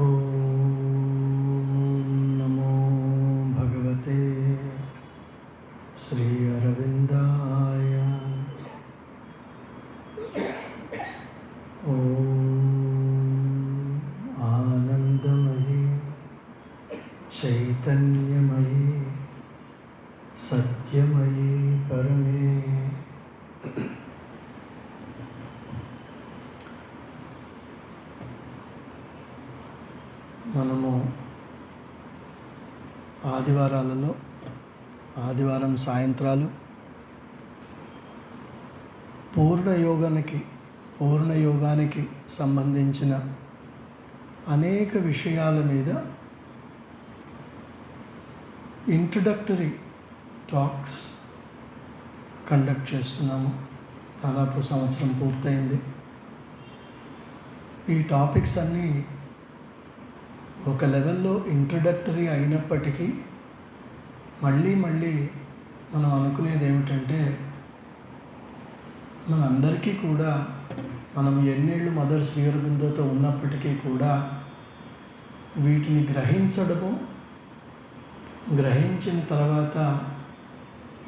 ఓం నమో భగవతే శ్రీ అరవిందాయ. ఓం ఆనందమయీ చైతన్యమయీ సత్యమయీ పరమే మనము ఆదివారం సాయంత్రాలు పూర్ణయోగానికి సంబంధించిన అనేక విషయాల మీద ఇంట్రడక్టరీ టాక్స్ కండక్ట్ చేస్తున్నాము. దాదాపు సంవత్సరం పూర్తయింది. ఈ టాపిక్స్ అన్నీ ఒక లెవెల్లో ఇంట్రడక్టరీ అయినప్పటికీ మళ్ళీ మనం అనుకునేది ఏమిటంటే, మనందరికీ కూడా మనం ఎన్నేళ్ళు మదర్ శ్రీ అరబిందోతో ఉన్నప్పటికీ కూడా వీటిని గ్రహించిన తర్వాత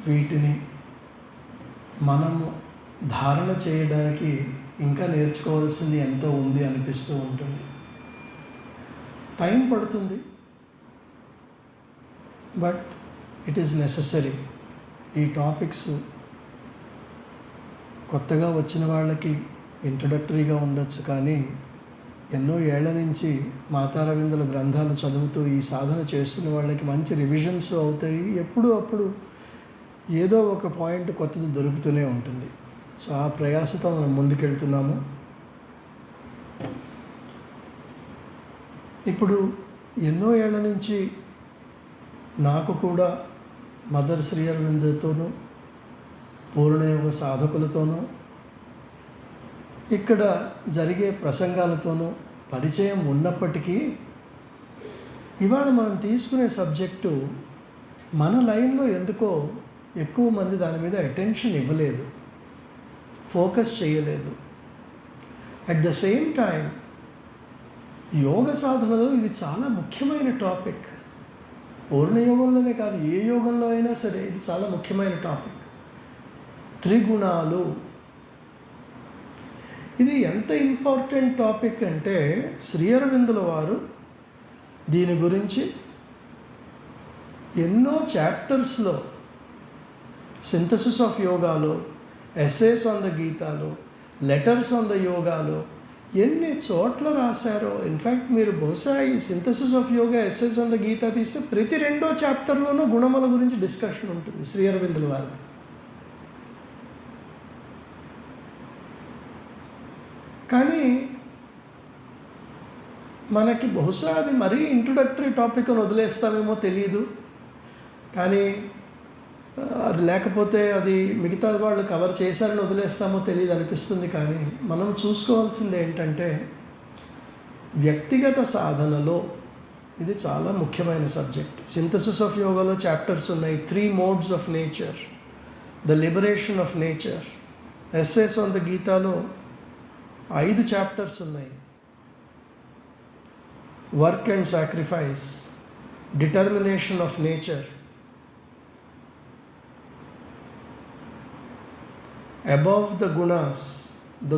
వీటిని మనము ధారణ చేయడానికి ఇంకా నేర్చుకోవాల్సింది ఎంతో ఉంది అనిపిస్తూ ఉంటుంది. టైం పడుతుంది, బట్ ఇట్ ఈస్ నెససరీ. ఈ టాపిక్స్ కొత్తగా వచ్చిన వాళ్ళకి ఇంట్రడక్టరీగా ఉండొచ్చు, కానీ ఎన్నో ఏళ్ల నుంచి మాతారవిందుల గ్రంథాలు చదువుతూ ఈ సాధన చేస్తున్న వాళ్ళకి మంచి రివిజన్స్ అవుతాయి. ఎప్పుడూ అప్పుడు ఏదో ఒక పాయింట్ కొత్తది దొరుకుతూనే ఉంటుంది. సో ఆ ప్రయాసతో మనం ముందుకెళ్తున్నాము. ఇప్పుడు ఎన్నో ఏళ్ల నుంచి నాకు కూడా మదర్ శ్రీ అరవిందతోనూ పూర్ణయోగ సాధకులతోనూ ఇక్కడ జరిగే ప్రసంగాలతోనూ పరిచయం ఉన్నప్పటికీ ఇవాళ మనం తీసుకునే సబ్జెక్టు మన లైన్లో ఎందుకో ఎక్కువ మంది దాని మీద అటెన్షన్ ఇవ్వలేదు, ఫోకస్ చేయలేదు. అట్ ద సేమ్ టైం యోగ సాధనలో ఇది చాలా ముఖ్యమైన టాపిక్. పూర్ణయోగంలోనే కాదు, ఏ యోగంలో అయినా సరే ఇది చాలా ముఖ్యమైన టాపిక్. త్రిగుణాలు, ఇది ఎంత ఇంపార్టెంట్ టాపిక్ అంటే శ్రీ అరవిందుల వారు దీని గురించి ఎన్నో చాప్టర్స్లో, సింథసిస్ ఆఫ్ యోగాలో, ఎస్సేస్ ఆన్ ద గీతాలో, లెటర్స్ ఆన్ ద యోగాలో ఎన్ని చోట్ల రాశారో. ఇన్ఫ్యాక్ట్ మీరు బహుశా ఈ synthesis of yoga, essays on the Gita తీస్తే ప్రతి రెండో చాప్టర్లోనూ గుణముల గురించి డిస్కషన్ ఉంటుంది శ్రీ అరవిందుల వారు. కానీ మనకి బహుశా అది మరీ ఇంట్రొడక్టరీ టాపిక్ అని వదిలేస్తామేమో తెలియదు, కానీ అది లేకపోతే అది మిగతా వాళ్ళు కవర్ చేశారని వదిలేస్తామో తెలియదు అనిపిస్తుంది. కానీ మనం చూసుకోవాల్సింది ఏంటంటే వ్యక్తిగత సాధనలో ఇది చాలా ముఖ్యమైన సబ్జెక్ట్. సింథసిస్ ఆఫ్ యోగాలో చాప్టర్స్ ఉన్నాయి. 3 modes of nature, the liberation of nature. Essays on the గీతాలో 5 చాప్టర్స్ ఉన్నాయి. Work and sacrifice, determination of nature, above the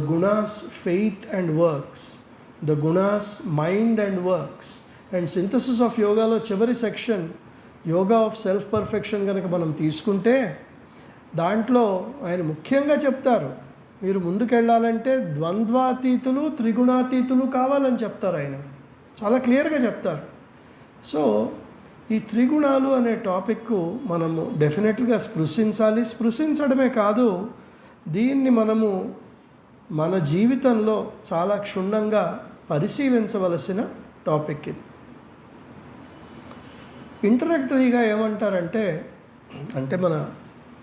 gunas faith and works, the gunas mind and works. And synthesis of యోగాలో చివరి section yoga of self perfection కనుక మనం తీసుకుంటే దాంట్లో ఆయన ముఖ్యంగా చెప్తారు, మీరు ముందుకెళ్ళాలంటే ద్వంద్వాతీతులు త్రిగుణాతీతులు కావాలని చెప్తారు. ఆయన చాలా క్లియర్గా చెప్తారు. సో ఈ త్రిగుణాలు అనే టాపిక్ మనము డెఫినెట్గా స్పృశించడమే కాదు, దీన్ని మనము మన జీవితంలో చాలా క్షుణ్ణంగా పరిశీలించవలసిన టాపిక్ ఇది. ఇంట్రడక్టరీగా ఏమంటారంటే, అంటే మన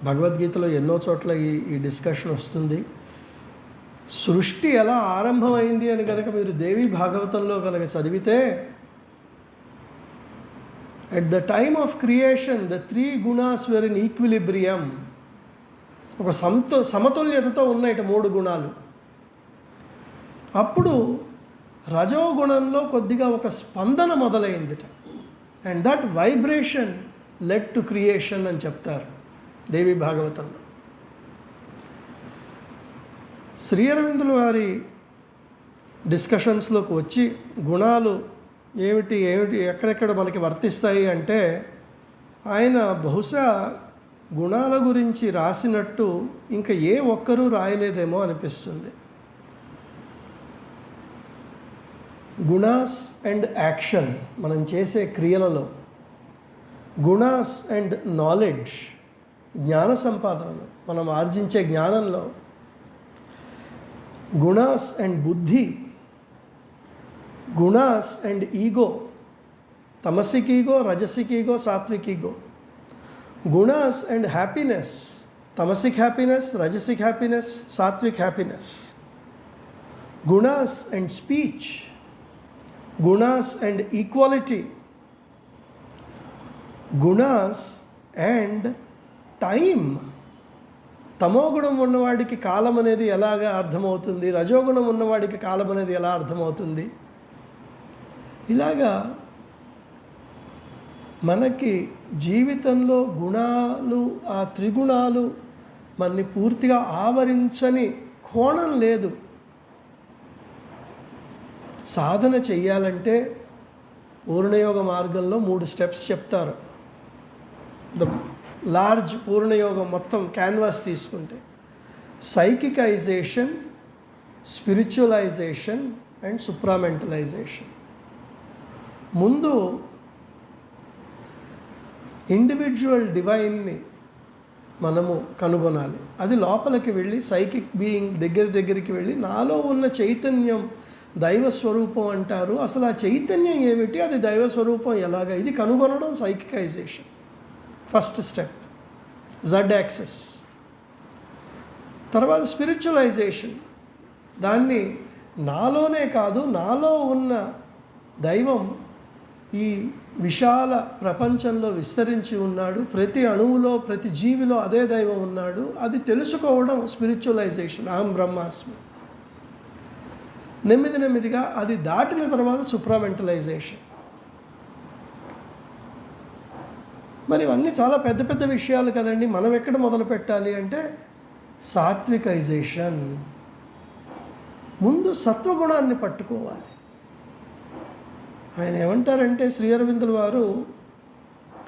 భగవద్గీతలో ఎన్నో చోట్ల ఈ డిస్కషన్ వస్తుంది. సృష్టి ఎలా ఆరంభమైంది అని కనుక మీరు దేవి భాగవతంలో కనుక చదివితే, at the time of creation the 3 gunas where in equilibrium. ఒక సమతుల్యతతో ఉన్నాయి 3 గుణాలు. అప్పుడు రజోగుణంలో కొద్దిగా ఒక స్పందన మొదలైందిట. And that vibration led to creation అని చెప్తారు దేవి భాగవతంలో. శ్రీ అరవిందుల వారి డిస్కషన్స్లోకి వచ్చి గుణాలు ఏమిటి ఎక్కడెక్కడ మనకి వర్తిస్తాయి అంటే, ఆయన బహుశా గుణాల గురించి రాసినట్టు ఇంకా ఏ ఒక్కరూ రాయలేదేమో అనిపిస్తుంది. గుణాస్ అండ్ యాక్షన్, మనం చేసే క్రియలలో, గుణాస్ అండ్ నాలెడ్జ్, జ్ఞాన సంపాదనలో, మనం ఆర్జించే జ్ఞానంలో, gunas and buddhi, gunas and ego, tamasic ego, rajasic ego, sattvic ego, gunas and happiness, tamasic happiness, rajasic happiness, sattvic happiness, gunas and speech, gunas and equality, gunas and time. తమోగుణం ఉన్నవాడికి కాలం అనేది ఎలాగా అర్థమవుతుంది, రజోగుణం ఉన్నవాడికి కాలం అనేది ఎలా అర్థమవుతుంది. ఇలాగా మనకి జీవితంలో గుణాలు, ఆ త్రిగుణాలు మనని పూర్తిగా ఆవరించని కోణం లేదు. సాధన చెయ్యాలంటే పూర్ణయోగ మార్గంలో 3 స్టెప్స్ చెప్తారు. ద లార్జ్ పూర్ణయోగం మొత్తం క్యాన్వాస్ తీసుకుంటే సైకికైజేషన్, స్పిరిచువలైజేషన్ అండ్ సుప్రామెంటలైజేషన్. ముందు ఇండివిజువల్ డివైన్ని మనము కనుగొనాలి. అది లోపలికి వెళ్ళి సైకిక్ బీయింగ్ దగ్గరికి వెళ్ళి నాలో ఉన్న చైతన్యం దైవస్వరూపం అంటారు, అసలు ఆ చైతన్యం ఏమిటి, అది దైవస్వరూపం ఎలాగా, ఇది కనుగొనడం సైకికైజేషన్. ఫస్ట్ స్టెప్ జడ్ యాక్సెస్. తర్వాత స్పిరిచువలైజేషన్, దాన్ని నాలోనే కాదు, నాలో ఉన్న దైవం ఈ విశాల ప్రపంచంలో విస్తరించి ఉన్నాడు, ప్రతి అణువులో ప్రతి జీవిలో అదే దైవం ఉన్నాడు, అది తెలుసుకోవడం స్పిరిచువలైజేషన్. అహం బ్రహ్మాస్మి. నెమ్మదిగా అది దాటిన తర్వాత సుప్రామెంటలైజేషన్. మరి ఇవన్నీ చాలా పెద్ద పెద్ద విషయాలు కదండి. మనం ఎక్కడ మొదలు పెట్టాలి అంటే సాత్వికైజేషన్. ముందు సత్వగుణాన్ని పట్టుకోవాలి. ఆయన ఏమంటారంటే శ్రీ అరవిందుల వారు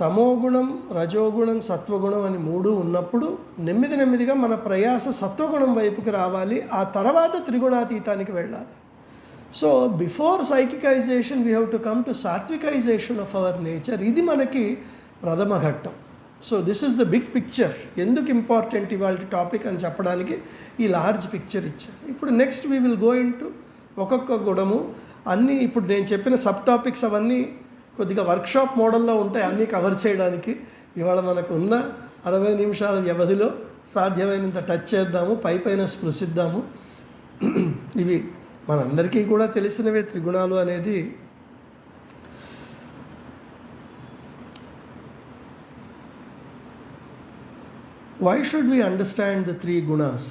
తమోగుణం, రజోగుణం, సత్వగుణం అని 3 ఉన్నప్పుడు నెమ్మదిగా మన ప్రయాస సత్వగుణం వైపుకి రావాలి, ఆ తర్వాత త్రిగుణాతీతానికి వెళ్ళాలి. So before psychicization we have to come to sattvicization of our nature. ఇది మనకి ప్రథమ ఘట్టం. So this is the big picture. ఎందుకు ఇంపార్టెంట్ ఇవాళ టాపిక్ అని చెప్పడానికి ఈ లార్జ్ పిక్చర్ ఇచ్చారు. ఇప్పుడు next we will go into ఒక్కొక్క గుణము అన్నీ. ఇప్పుడు నేను చెప్పిన సబ్ టాపిక్స్ అవన్నీ కొద్దిగా వర్క్షాప్ మోడల్లో ఉంటాయి, అన్నీ కవర్ చేయడానికి. ఇవాళ మనకు ఉన్న 60 నిమిషాల వ్యవధిలో సాధ్యమైనంత టచ్ చేద్దాము, పైన స్పృశిద్దాము. ఇవి మనందరికీ కూడా తెలిసినవే త్రిగుణాలు అనేది. Why should we understand the 3 gunas?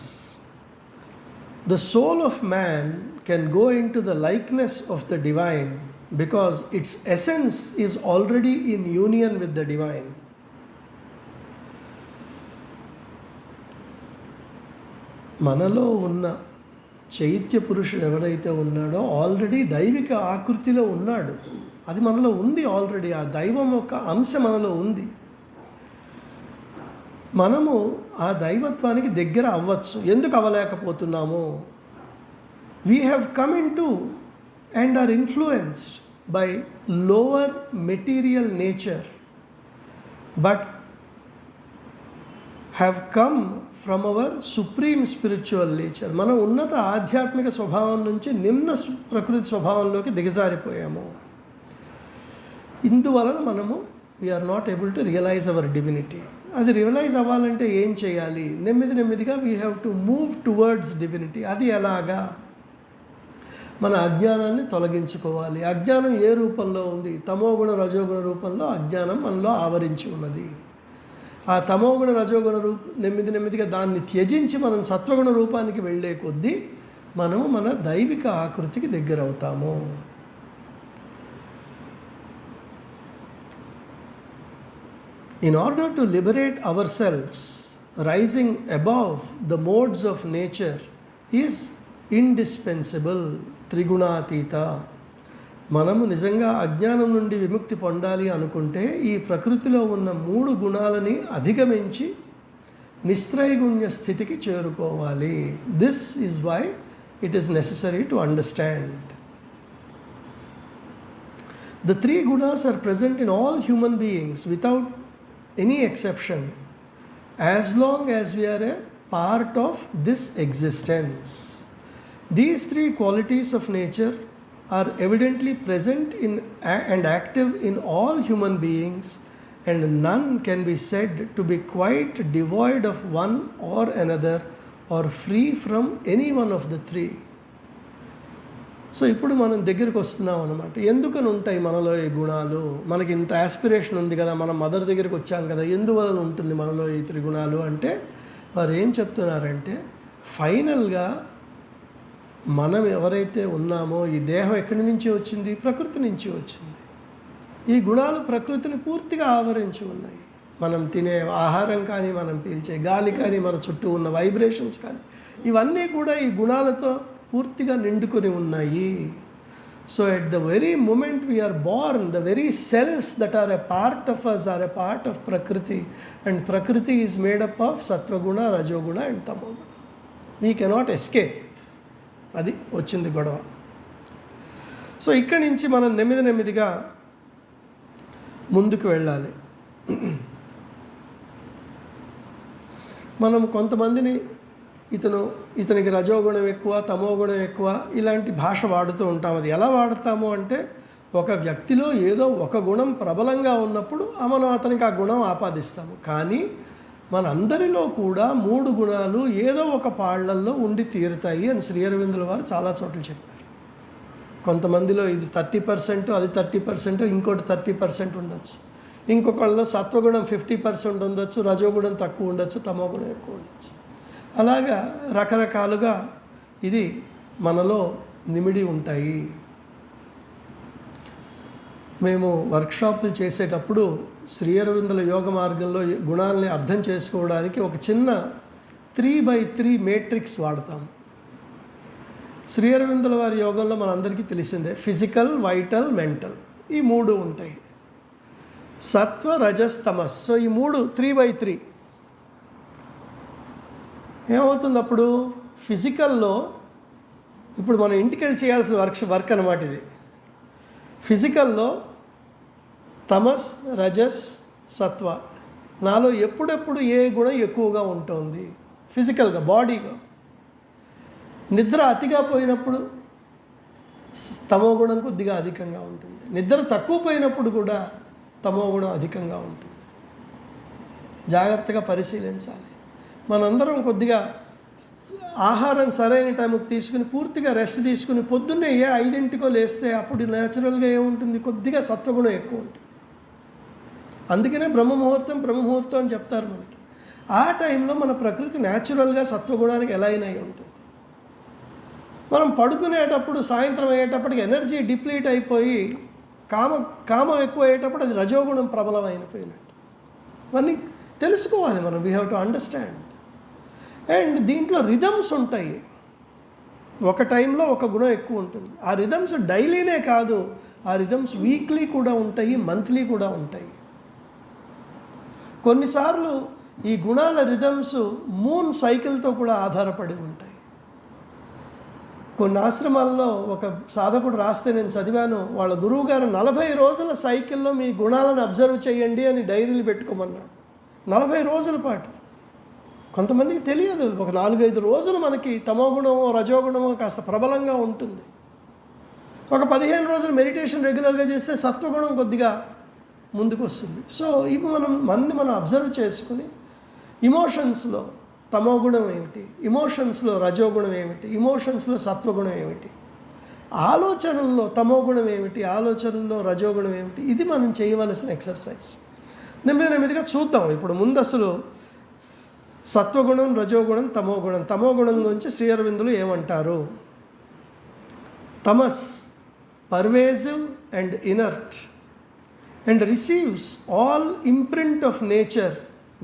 The soul of man can go into the likeness of the divine because its essence is already in union with the divine. మనలో ఉన్న చైత్య పురుషుడు ఎవరైతే ఉన్నాడో ఆల్రెడీ దైవిక ఆకృతిలో ఉన్నాడు. అది మనలో ఉంది ఆల్రెడీ. ఆ దైవం యొక్క అంశ మనలో ఉంది. మనము ఆ దైవత్వానికి దగ్గర అవ్వచ్చు. ఎందుకు అవ్వలేకపోతున్నాము? We have come into and are influenced by lower material nature but have come from our supreme spiritual nature. మనం ఉన్నత ఆధ్యాత్మిక స్వభావం నుంచి నిమ్న ప్రకృతి స్వభావంలోకి దిగజారిపోయాము. ఇందువలన మనము we are not able to realize our divinity. అది రియలైజ్ అవ్వాలంటే ఏం చేయాలి? నెమ్మదిగా we have to move towards divinity. అది ఎలాగా? మన అజ్ఞానాన్ని తొలగించుకోవాలి. అజ్ఞానం ఏ రూపంలో ఉంది? తమోగుణ రజోగుణ రూపంలో అజ్ఞానం మనలో ఆవరించి ఉన్నది. ఆ తమోగుణ రజోగుణ నెమ్మదిగా దాన్ని త్యజించి మనం సత్వగుణ రూపానికి వెళ్ళే కొద్దీ మనము మన దైవిక ఆకృతికి దగ్గరవుతాము. In order to liberate ourselves, rising above the modes of nature is indispensable. త్రిగుణాతీత. మనము నిజంగా అజ్ఞానం నుండి విముక్తి పొందాలి అనుకుంటే ఈ ప్రకృతిలో ఉన్న 3 గుణాలని అధిగమించి నిస్త్రైగుణ్య స్థితికి చేరుకోవాలి. This is why it is necessary to understand. The 3 gunas are present in all human beings without any exception, as long as we are a part of this existence. These 3 qualities of nature are evidently present in and active in all human beings, and none can be said to be quite devoid of one or another or free from any one of the 3. So ఇప్పుడు మనం దగ్గరికి వస్తున్నాం అన్నమాట. ఎందుకని ఉంటాయి మనలో ఈ గుణాలు? మనకి ఇంత ఆస్పిరేషన్ ఉంది కదా, మనం మదర్ దగ్గరికి వచ్చాం కదా, ఎందువలన ఉంటుంది మనలో ఈ 3 గుణాలు అంటే వారు ఏం చెప్తున్నారంటే, ఫైనల్గా మనం ఎవరైతే ఉన్నామో ఈ దేహం ఎక్కడి నుంచి వచ్చింది? ప్రకృతి నుంచి వచ్చింది. ఈ గుణాలు ప్రకృతిని పూర్తిగా ఆవరించి ఉన్నాయి. మనం తినే ఆహారం కానీ, మనం పీల్చే గాలి కానీ, మన చుట్టూ ఉన్న వైబ్రేషన్స్ కానీ, ఇవన్నీ కూడా ఈ గుణాలతో పూర్తిగా నిండుకొని ఉన్నాయి. So at the very moment we are born, the very cells that are a part of us are a part of prakriti, and prakriti is made up of sattvaguna, rajoguna and tamoguna. We cannot escape. అది వచ్చింది గొడవ. సో ఇక్కడి నుంచి మనం నెమ్మదిగా ముందుకు వెళ్ళాలి. మనం కొంతమందిని ఇతనికి రజోగుణం ఎక్కువ, తమోగుణం ఎక్కువ, ఇలాంటి భాష వాడుతూ ఉంటాం. అది ఎలా వాడతాము అంటే, ఒక వ్యక్తిలో ఏదో ఒక గుణం ప్రబలంగా ఉన్నప్పుడు మనం అతనికి ఆ గుణం ఆపాదిస్తాము. కానీ మనందరిలో కూడా 3 గుణాలు ఏదో ఒక పాళ్లల్లో ఉండి తీరుతాయి అని శ్రీ అరవిందుల వారు చాలా చోట్ల చెప్పారు. కొంతమందిలో ఇది 30%, అది 30%, ఇంకోటి 30% ఉండొచ్చు. ఇంకొకళ్ళలో సత్వగుణం 50% ఉండొచ్చు, రజోగుణం తక్కువ ఉండొచ్చు, తమోగుణం ఎక్కువ ఉండొచ్చు. అలాగా రకరకాలుగా ఇది మనలో నిమిడి ఉంటాయి. మేము వర్క్షాపులు చేసేటప్పుడు శ్రీ అరవిందుల యోగ మార్గంలో గుణాలని అర్థం చేసుకోవడానికి ఒక చిన్న 3x3 మేట్రిక్స్ వాడతాం. శ్రీ అరవిందుల వారి యోగంలో మనందరికీ తెలిసిందే, ఫిజికల్, వైటల్, మెంటల్, ఈ 3 ఉంటాయి. సత్వ, రజస్, తమస్. సో ఈ 3 ఏమవుతుంది అప్పుడు? ఫిజికల్లో ఇప్పుడు మనం ఇంటికి వెళ్ళి చేయాల్సిన వర్క్ అన్నమాట ఇది. ఫిజికల్లో తమస్, రజస్, సత్వ, నాలో ఎప్పుడెప్పుడు ఏ గుణం ఎక్కువగా ఉంటుంది? ఫిజికల్గా, బాడీగా. నిద్ర అతిగా పోయినప్పుడు తమో గుణం కొద్దిగా అధికంగా ఉంటుంది. నిద్ర తక్కువ పోయినప్పుడు కూడా తమో గుణం అధికంగా ఉంటుంది. జాగ్రత్తగా పరిశీలించాలి. మనందరం కొద్దిగా ఆహారం సరైన టైంకి తీసుకుని పూర్తిగా రెస్ట్ తీసుకుని పొద్దున్నే 5 లేస్తే అప్పుడు న్యాచురల్గా ఏముంటుంది? కొద్దిగా సత్వగుణం ఎక్కువ ఉంటుంది. అందుకనే బ్రహ్మముహూర్తం అని చెప్తారు మనకి. ఆ టైంలో మన ప్రకృతి న్యాచురల్గా సత్వగుణానికి ఎలా అయినా ఉంటుంది. మనం పడుకునేటప్పుడు సాయంత్రం అయ్యేటప్పటికి ఎనర్జీ డిప్లీట్ అయిపోయి కామం ఎక్కువ అయ్యేటప్పుడు అది రజోగుణం ప్రబలం అయిపోయినట్టు. ఇవన్నీ తెలుసుకోవాలి మనం. We have to understand. And దీంట్లో రిథమ్స్ ఉంటాయి. ఒక టైంలో ఒక గుణం ఎక్కువ ఉంటుంది. ఆ రిథమ్స్ డైలీనే కాదు, ఆ రిథమ్స్ వీక్లీ కూడా ఉంటాయి, మంత్లీ కూడా ఉంటాయి. కొన్నిసార్లు ఈ గుణాల రిథమ్స్ మూన్ సైకిల్తో కూడా ఆధారపడి ఉంటాయి. కొన్ని ఆశ్రమాల్లో ఒక సాధకుడు రాస్తే నేను చదివాను, వాళ్ళ గురువు గారు 40 రోజుల సైకిల్లో మీ గుణాలను అబ్జర్వ్ చేయండి అని డైరీలు పెట్టుకోమన్నాడు. 40 రోజుల పాటు. కొంతమందికి తెలియదు, ఒక 4-5 రోజులు మనకి తమోగుణమో రజోగుణమో కాస్త ప్రబలంగా ఉంటుంది. ఒక 15 రోజులు మెడిటేషన్ రెగ్యులర్గా చేస్తే సత్వగుణం కొద్దిగా ముందుకు వస్తుంది. సో ఇప్పుడు మనం అబ్జర్వ్ చేసుకుని ఇమోషన్స్లో తమోగుణం ఏమిటి, ఇమోషన్స్లో రజోగుణం ఏమిటి, ఇమోషన్స్లో సత్వగుణం ఏమిటి, ఆలోచనల్లో తమోగుణం ఏమిటి, ఆలోచనల్లో రజోగుణం ఏమిటి, ఇది మనం చేయవలసిన ఎక్సర్సైజ్. నెమ్మదిగా చూద్దాం. ఇప్పుడు ముందు అసలు సత్వగుణం, రజోగుణం, తమోగుణం. తమోగుణం గురించి శ్రీ అరవిందులు ఏమంటారు? Tamas pervasive and inert and receives all imprint of nature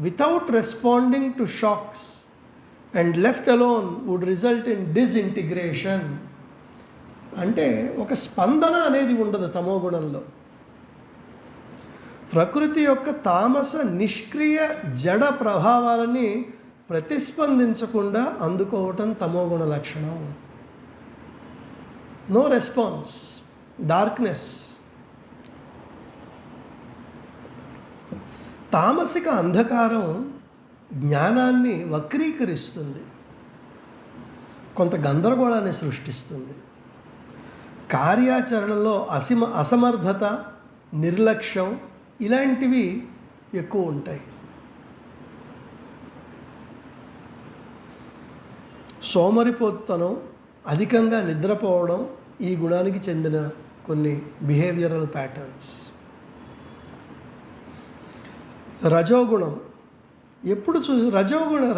without responding to shocks, and left alone would result in disintegration. అంటే ఒక స్పందన అనేది ఉండదు తమోగుణంలో. ప్రకృతి యొక్క తామస నిష్క్రియ జడ ప్రభావాలని ప్రతిస్పందించకుండా అందుకోవటం తమోగుణ లక్షణం. No response, darkness. తామసిక అంధకారం జ్ఞానాన్ని వక్రీకరిస్తుంది, కొంత గందరగోళాన్ని సృష్టిస్తుంది. కార్యాచరణలో అసమర్థత, నిర్లక్ష్యం ఇలాంటివి ఎక్కువ ఉంటాయి. సోమరిపోతుతనం, అధికంగా నిద్రపోవడం ఈ గుణానికి చెందిన కొన్ని బిహేవియరల్ ప్యాటర్న్స్. రజోగుణం ఎప్పుడు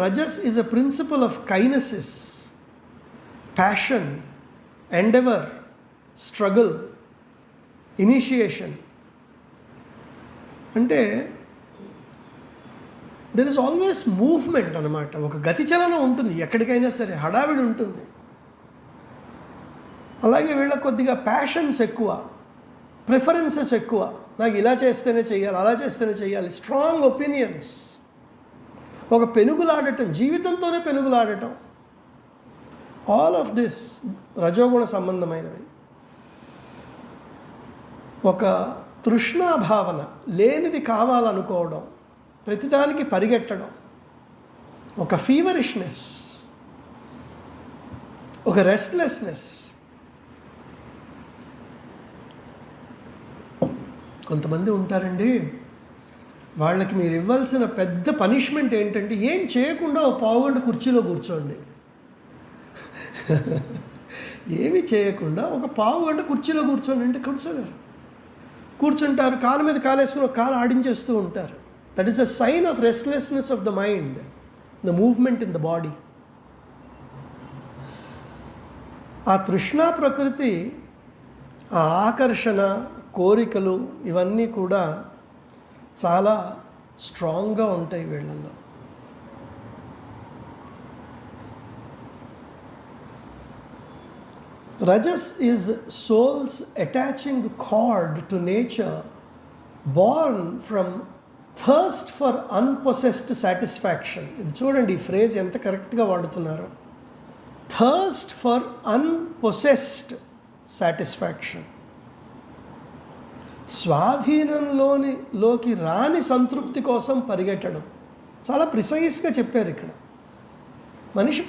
rajas is a principle of kinesis, passion, endeavour, struggle, initiation. అంటే దెర్ ఇస్ ఆల్వేస్ మూవ్మెంట్ అనమాట. ఒక గతిచలనం ఉంటుంది, ఎక్కడికైనా సరే హడావిడి ఉంటుంది. అలాగే వీళ్ళ కొద్దిగా ప్యాషన్స్ ఎక్కువ, ప్రిఫరెన్సెస్ ఎక్కువ. నాకు ఇలా చేస్తేనే చేయాలి, అలా చేస్తేనే చేయాలి. స్ట్రాంగ్ ఒపీనియన్స్, ఒక పెనుగులాడటం, జీవితంతోనే పెనుగులాడటం. ఆల్ ఆఫ్ దిస్ రజోగుణ సంబంధమైనవి. ఒక తృష్ణాభావన, లేనిది కావాలనుకోవడం, ప్రతిదానికి పరిగెట్టడం, ఒక ఫీవరిష్నెస్, ఒక రెస్ట్లెస్నెస్. కొంతమంది ఉంటారండి, వాళ్ళకి మీరు ఇవ్వాల్సిన పెద్ద పనిష్మెంట్ ఏంటంటే ఏం చేయకుండా ఒక పావుగంట కుర్చీలో కూర్చోండి. ఏమీ చేయకుండా ఒక పావుగంట కుర్చీలో కూర్చోండి అంటే కూర్చోలేరు. కూర్చుంటారు, కాలు మీద కాలేసుకుని ఒక కాలు ఆడించేస్తూ ఉంటారు. That is a sign of restlessness of the mind, the movement in the body. ఆ తృష్ణా ప్రకృతి, ఆ ఆకర్షణ, కోరికలు ఇవన్నీ కూడా చాలా స్ట్రాంగ్గా ఉంటాయి వీళ్ళల్లో. Rajas is soul's attaching cord to nature, born from thirst for unpossessed satisfaction. ఇది చూడండి, ఈ ఫ్రేజ్ ఎంత కరెక్ట్గా వాడుతున్నారో. Thirst for unpossessed satisfaction. స్వాధీనంలోకి రాని సంతృప్తి కోసం పరిగెట్టడం. చాలా ప్రిసైజ్గా చెప్పారు ఇక్కడ. మనిషి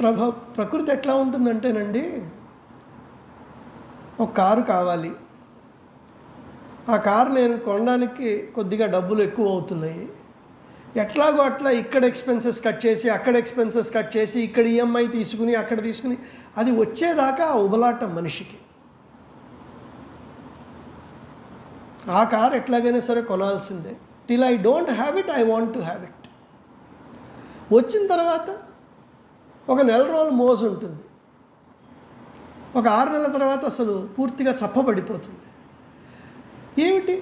ప్రకృతి ఎట్లా ఉంటుందంటేనండి, ఒక కారు కావాలి, ఆ కారు నేను కొనడానికి కొద్దిగా డబ్బులు ఎక్కువ అవుతున్నాయి, ఎట్లాగో అట్లా ఇక్కడ ఎక్స్పెన్సెస్ కట్ చేసి, అక్కడ ఎక్స్పెన్సెస్ కట్ చేసి, ఇక్కడ ఈఎంఐ తీసుకుని, అక్కడ తీసుకుని, అది వచ్చేదాకా ఆ ఉబలాటం మనిషికి. ఆ కారు ఎట్లాగైనా సరే కొనాల్సిందే. Till I don't have it, I want to have it. వచ్చిన తర్వాత ఒక నెల రోజులు మోజు ఉంటుంది, ఒక 6 నెలల తర్వాత అసలు పూర్తిగా చప్పబడిపోతుంది. ఏమిటి,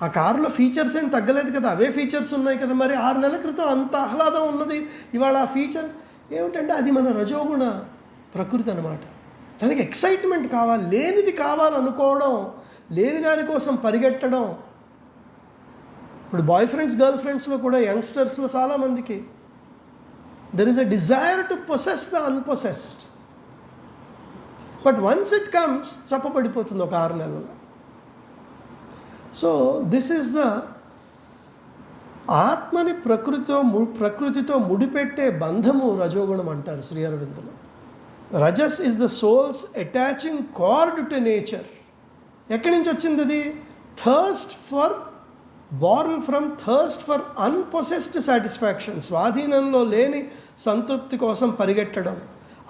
ఆ కారులో ఫీచర్స్ ఏం తగ్గలేదు కదా, అవే ఫీచర్స్ ఉన్నాయి కదా, మరి 6 నెలల క్రితం అంత ఆహ్లాదం ఉన్నది, ఇవాళ ఆ ఫీచర్ ఏమిటంటే అది మన రజోగుణ ప్రకృతి అనమాట. దానికి ఎక్సైట్మెంట్ కావాలి, లేనిది కావాలనుకోవడం, లేని దానికోసం పరిగెట్టడం. ఇప్పుడు బాయ్ ఫ్రెండ్స్, గర్ల్ ఫ్రెండ్స్లో కూడా, యంగ్స్టర్స్లో చాలామందికి there is a desire to possess the unpossessed. But once it comes చప్పబడిపోతుంది ఒక 6 నెలలు. సో దిస్ ఈజ్ ద ఆత్మని ప్రకృతితో ముడిపెట్టే బంధము రజోగుణం అంటారు శ్రీ అరవిందులు. Rajas is the soul's attaching cord to nature. ఎక్కడి నుంచి వచ్చింది అది? Born from thirst for unpossessed satisfaction. స్వాధీనంలో లేని సంతృప్తి కోసం పరిగెట్టడం.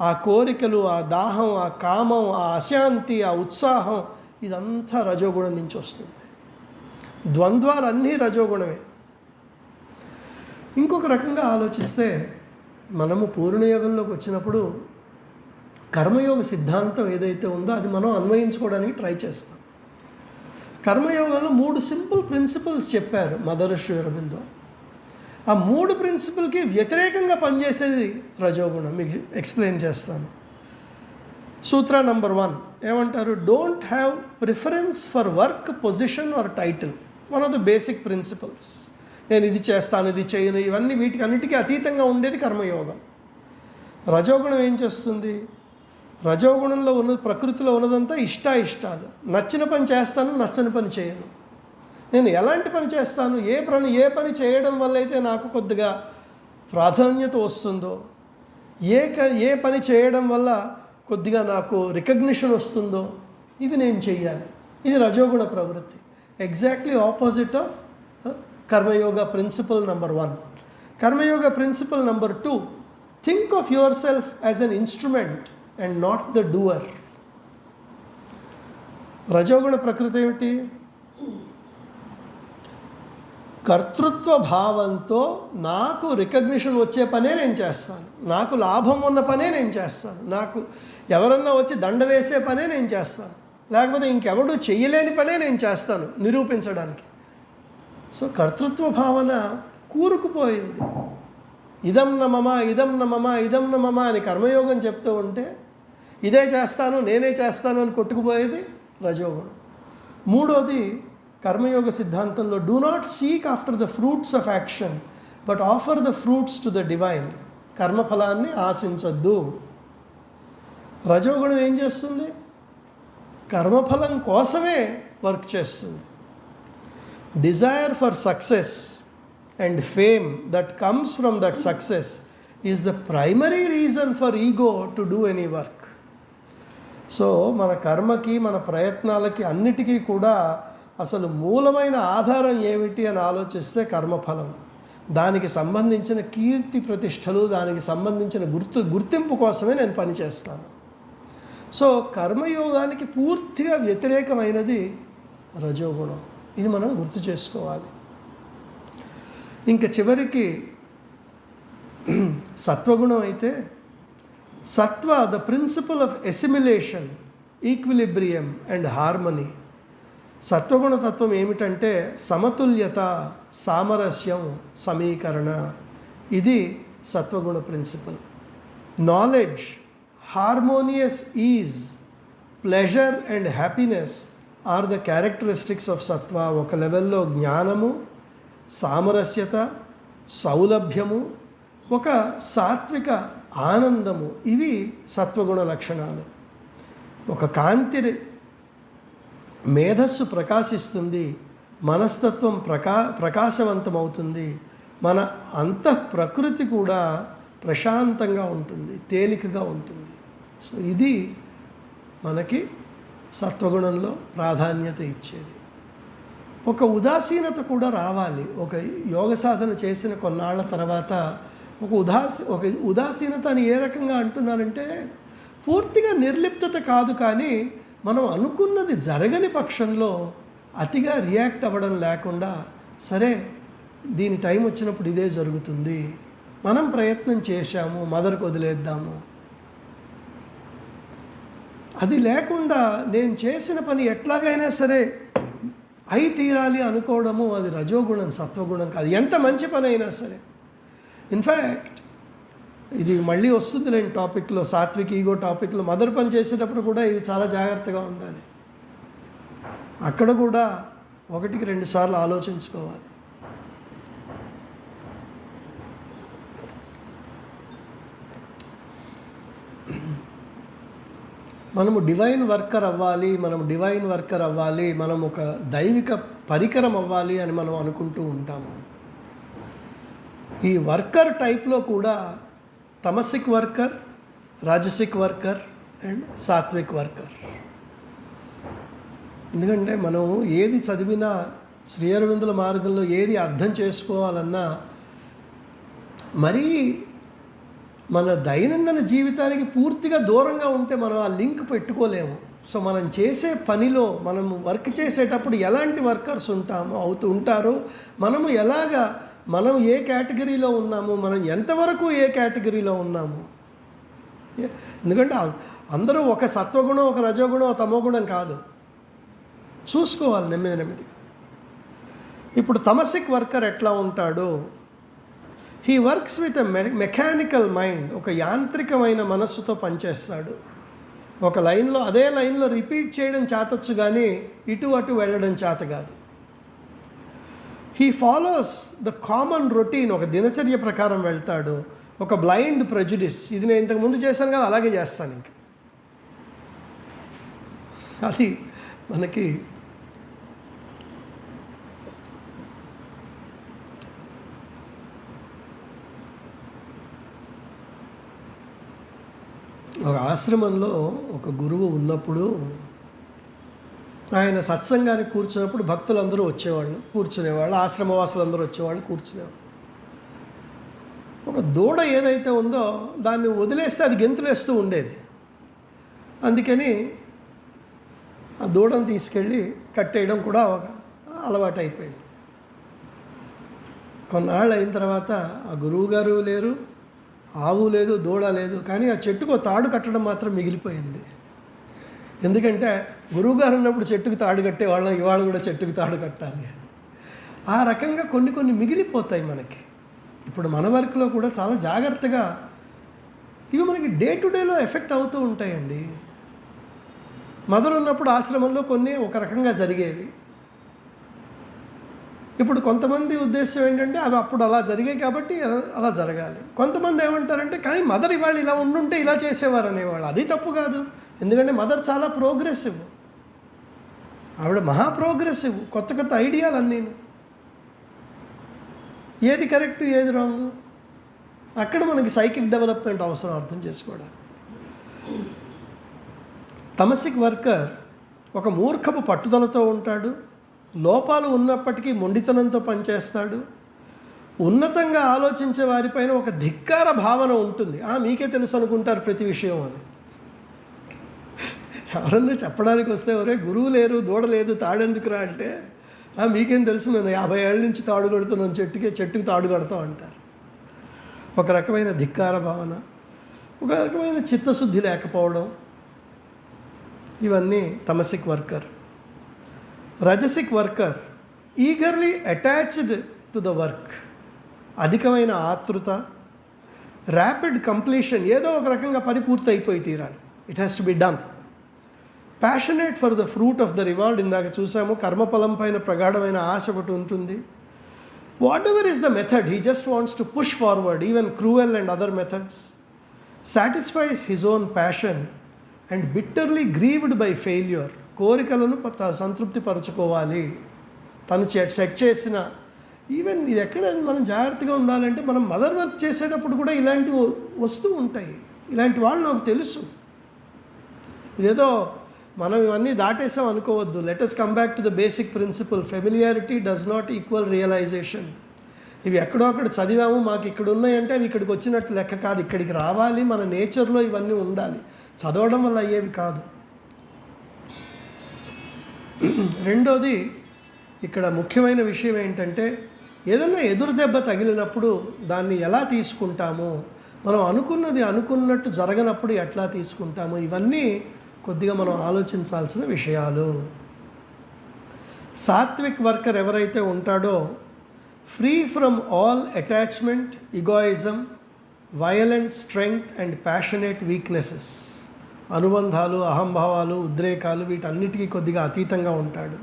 ఆ కోరికలు, ఆ దాహం, ఆ కామం, ఆ అశాంతి, ఆ ఉత్సాహం, ఇదంతా రజోగుణం నుంచి వస్తుంది. ద్వంద్వాలన్నీ రజోగుణమే. ఇంకొక రకంగా ఆలోచిస్తే మనము పూర్ణయోగంలోకి వచ్చినప్పుడు కర్మయోగ సిద్ధాంతం ఏదైతే ఉందో అది మనం అన్వయించుకోవడానికి ట్రై చేస్తాం. కర్మయోగంలో 3 సింపుల్ ప్రిన్సిపల్స్ చెప్పారు మదర్ శ్రీ అరబిందో. ఆ 3 ప్రిన్సిపల్కి వ్యతిరేకంగా పనిచేసేది రజోగుణం. మీకు ఎక్స్ప్లెయిన్ చేస్తాను. సూత్ర నంబర్ 1 ఏమంటారు? Don't have preference for work, position or title. One of the basic principles. నేను ఇది చేస్తాను, ఇది చేయను, ఇవన్నీ వీటికి అన్నిటికీ అతీతంగా ఉండేది కర్మయోగం. రజోగుణం ఏం చేస్తుంది? రజోగుణంలో ఉన్నది, ప్రకృతిలో ఉన్నదంతా ఇష్టాలు. నచ్చిన పని చేస్తాను, నచ్చని పని చేయను. నేను ఎలాంటి పని చేస్తాను, ఏ పని చేయడం వల్ల అయితే నాకు కొద్దిగా ప్రాధాన్యత వస్తుందో, ఏ పని చేయడం వల్ల కొద్దిగా నాకు రికగ్నిషన్ వస్తుందో ఇవి నేను చెయ్యాలి. ఇది రజోగుణ ప్రవృత్తి. Exactly opposite of karmayoga principle number 1. Karmayoga principle number 2, think of yourself as an instrument and not the doer. రజోగుణ ప్రకృతి ఏమిటి? కర్తృత్వ భావంతో నాకు రికగ్నిషన్ వచ్చే పనే నేను చేస్తాను, నాకు లాభం ఉన్న పనే నేను చేస్తాను, నాకు ఎవరన్నా వచ్చి దండ వేసే పనే నేను చేస్తాను, లేకపోతే ఇంకెవడు చెయ్యలేని పనే నేను చేస్తాను నిరూపించడానికి. సో కర్తృత్వ భావన కూరుకుపోయింది. ఇదం న మమ అని కర్మయోగం చెప్తూ ఉంటే ఇదే చేస్తాను, నేనే చేస్తాను అని కొట్టుకుపోయేది రజోగుణం. 3వది కర్మయోగ సిద్ధాంతంలో, do not seek after the fruits of action but offer the fruits to the divine. కర్మఫలాన్ని ఆశించద్దు. రజోగుణం ఏం చేస్తుంది? కర్మఫలం కోసమే వర్క్ చేస్తుంది. Desire for success and fame that comes from that success is the primary reason for ego to do any work. So మన కర్మకి, మన ప్రయత్నాలకి అన్నిటికీ కూడా అసలు మూలమైన ఆధారం ఏమిటి అని ఆలోచిస్తే కర్మఫలం. దానికి సంబంధించిన కీర్తి ప్రతిష్టలు, దానికి సంబంధించిన గుర్తింపు కోసమే నేను పనిచేస్తాను. సో కర్మయోగానికి పూర్తిగా వ్యతిరేకమైనది రజోగుణం. ఇది మనం గుర్తు చేసుకోవాలి. ఇంకా చివరికి సత్వగుణం అయితే, sattva the principle of assimilation, equilibrium and harmony. సత్వగుణ తత్వం ఏమిటంటే సమతుల్యత, సామరస్యం, సమీకరణ. ఇది సత్వగుణ principle. Knowledge, harmonious ease, pleasure and happiness are the characteristics of sattva. ఒక లెవెల్లో జ్ఞానము, సామరస్యత, సౌలభ్యము, ఒక సాత్విక ఆనందము, ఇవి సత్వగుణ లక్షణాలు. ఒక కాంతి మేధస్సు ప్రకాశిస్తుంది, మనస్తత్వం ప్రకాశవంతమవుతుంది, మన ప్రకృతి కూడా ప్రశాంతంగా ఉంటుంది, తేలికగా ఉంటుంది. సో ఇది మనకి సత్వగుణంలో ప్రాధాన్యత ఇచ్చేది. ఒక ఉదాసీనత కూడా రావాలి. ఒక యోగ సాధన చేసిన కొన్నాళ్ల తర్వాత ఒక ఉదాసీనత అని ఏ రకంగా అంటున్నారంటే, పూర్తిగా నిర్లిప్తత కాదు, కానీ మనం అనుకున్నది జరగని పక్షంలో అతిగా రియాక్ట్ అవ్వడం లేకుండా, సరే దీని టైం వచ్చినప్పుడు ఇదే జరుగుతుంది, మనం ప్రయత్నం చేశాము, మదర్కి వదిలేద్దాము, అది లేకుండా నేను చేసిన పని ఎట్లాగైనా సరే అయి తీరాలి అనుకోవడము, అది రజోగుణం, సత్వగుణం కాదు. ఎంత మంచి పని అయినా సరే. ఇన్ఫ్యాక్ట్ ఇది మళ్ళీ వస్తుంది లేని టాపిక్లో, సాత్విక్ ఈగో టాపిక్లో. మదర్ పని చేసేటప్పుడు కూడా ఇవి చాలా జాగ్రత్తగా ఉండాలి. అక్కడ కూడా 1-2 సార్లు ఆలోచించుకోవాలి. మనము డివైన్ వర్కర్ అవ్వాలి, మనం ఒక దైవిక పరికరం అవ్వాలి అని మనం అనుకుంటూ ఉంటాము. ఈ వర్కర్ టైప్లో కూడా tamasic worker, rajasic worker and sattvic worker. ఎందుకంటే మనం ఏది చదివినా, శ్రీ అరవిందుల మార్గంలో ఏది అర్థం చేసుకోవాలన్నా మరీ మన దైనందిన జీవితానికి పూర్తిగా దూరంగా ఉంటే మనం ఆ లింక్ పెట్టుకోలేము. సో మనం చేసే పనిలో, మనము వర్క్ చేసేటప్పుడు ఎలాంటి వర్కర్స్ ఉంటారో, మనము ఎలాగా మనం ఏ కేటగిరీలో ఉన్నాము, మనం ఎంతవరకు ఏ కేటగిరీలో ఉన్నాము. ఎందుకంటే అందరూ ఒక సత్వగుణం, ఒక రజోగుణం, తమోగుణం కాదు. చూసుకోవాలి నెమ్మది. ఇప్పుడు తమసిక్ వర్కర్ ఎట్లా ఉంటాడు? He works with a mechanical mind. ఒక యాంత్రికమైన మనస్సుతో పనిచేస్తాడు. ఒక లైన్లో అదే లైన్లో రిపీట్ చేయడం చేతొచ్చు, కానీ ఇటు అటు వెళ్ళడం చేత కాదు. He follows the common routine. ఒక దినచర్య ప్రకారం వెళ్తాడు. ఒక బ్లైండ్ ప్రెజుడిస్, ఇది నేను ఇంతకుముందు చేశాను కదా అలాగే చేస్తాను ఇంక. అది మనకి ఒక ఆశ్రమంలో ఒక గురువు ఉన్నప్పుడు ఆయన సత్సంగానికి కూర్చున్నప్పుడు భక్తులందరూ వచ్చేవాళ్ళు, కూర్చునేవాళ్ళు. ఆశ్రమవాసులందరూ వచ్చేవాళ్ళు, కూర్చునేవాళ్ళు. ఒక దూడ ఏదైతే ఉందో దాన్ని వదిలేస్తే అది గెంతులేస్తూ ఉండేది. అందుకని ఆ దూడను తీసుకెళ్ళి కట్టేయడం కూడా ఒక అలవాటు అయిపోయింది. కొన్నాళ్ళు అయిన తర్వాత ఆ గురువుగారు లేరు, ఆవు లేదు, దూడ లేదు, కానీ ఆ చెట్టుకు తాడు కట్టడం మాత్రం మిగిలిపోయింది. ఎందుకంటే గురువుగారు ఉన్నప్పుడు చెట్టుకు తాడు కట్టేవాళ్ళం, ఇవాళ కూడా చెట్టుకు తాడు కట్టాలి. ఆ రకంగా కొన్ని మిగిలిపోతాయి మనకి. ఇప్పుడు మన వర్క్లో కూడా చాలా జాగ్రత్తగా ఇవి మనకి డే టు డేలో ఎఫెక్ట్ అవుతూ ఉంటాయండి. మదర్ ఉన్నప్పుడు ఆశ్రమంలో కొన్ని ఒక రకంగా జరిగేవి. ఇప్పుడు కొంతమంది ఉద్దేశం ఏంటంటే అవి అప్పుడు అలా జరిగాయి కాబట్టి అలా జరగాలి. కొంతమంది ఏమంటారంటే కానీ మదర్ ఇవాళ ఇలా ఉండుంటే ఇలా చేసేవారు అనేవాళ్ళు. అది తప్పు కాదు. ఎందుకంటే మదర్ చాలా ప్రోగ్రెసివ్, ఆవిడ మహా ప్రోగ్రెసివ్. కొత్త ఐడియాలు అన్నీ. ఏది కరెక్ట్, ఏది రాంగ్, అక్కడ మనకి సైకిక్ డెవలప్మెంట్ అవసరం అర్థం చేసుకోవడానికి. తమసిక్ వర్కర్ ఒక మూర్ఖపు పట్టుదలతో ఉంటాడు. లోపాలు ఉన్నప్పటికీ మొండితనంతో పనిచేస్తాడు. ఉన్నతంగా ఆలోచించే వారిపైన ఒక ధిక్కార భావన ఉంటుంది. మీకే తెలుసు అనుకుంటారు ప్రతి విషయం అని. ఎవరన్నా చెప్పడానికి వస్తే ఎవరే గురువు లేరు, దూడ లేదు, తాడెందుకురా అంటే మీకేం తెలుసు, నేను 50 ఏళ్ళ నుంచి తాడు కడుతున్నాను, చెట్టుకి తాడు కడతాం అంటారు. ఒక రకమైన ధిక్కార భావన, ఒక రకమైన చిత్తశుద్ధి లేకపోవడం, ఇవన్నీ tamasic worker. Rajasic worker eagerly attached to the work. అధికమైన ఆతృత, ర్యాపిడ్ కంప్లీషన్. ఏదో ఒక రకంగా పని పూర్తి అయిపోయి తీరాలి. It has to be done. Passionate for the fruit of the reward. ఇందాక చూసాము, కర్మఫలం పైన ప్రగాఢమైన ఆశ ఒకటి ఉంటుంది. What ever is the method, he just wants to push forward even cruel and other methods. Satisfies his own passion and bitterly grieved by failure. కోరికలను సంతృప్తి పరచుకోవాలి. తను set చేసిన ఈవెన్ ఇది ఎక్కడ మనం జాగ్రత్తగా ఉండాలంటే, మనం మదర్ వర్క్ చేసేటప్పుడు కూడా ఇలాంటివి వస్తూ ఉంటాయి. ఇలాంటి వాళ్ళు నాకు తెలుసు. ఇదేదో మనం ఇవన్నీ దాటేసాం అనుకోవద్దు. Let us come back to the basic principle. Familiarity does not equal realization. ఇవి ఎక్కడో అక్కడ చదివాము, మాకు ఇక్కడ ఉన్నాయంటే అవి ఇక్కడికి వచ్చినట్టు లెక్క కాదు. ఇక్కడికి రావాలి, మన నేచర్లో ఇవన్నీ ఉండాలి. చదవడం వల్ల అయ్యేవి కాదు. రెండోది, ఇక్కడ ముఖ్యమైన విషయం ఏంటంటే, ఏదైనా ఎదురు దెబ్బ తగిలినప్పుడు దాన్ని ఎలా తీసుకుంటాము, మనం అనుకున్నది అనుకున్నట్టు జరగనప్పుడు ఎట్లా తీసుకుంటాము, ఇవన్నీ కొద్దిగా మనం ఆలోచించాల్సిన విషయాలు. సాత్విక్ వర్కర్ ఎవరైతే ఉంటాడో, free from all attachment, egoism, violent strength and passionate weaknesses. అనుబంధాలు, అహంభావాలు, ఉద్రేకాలు, వీటన్నిటికీ కొద్దిగా అతీతంగా ఉంటాడు.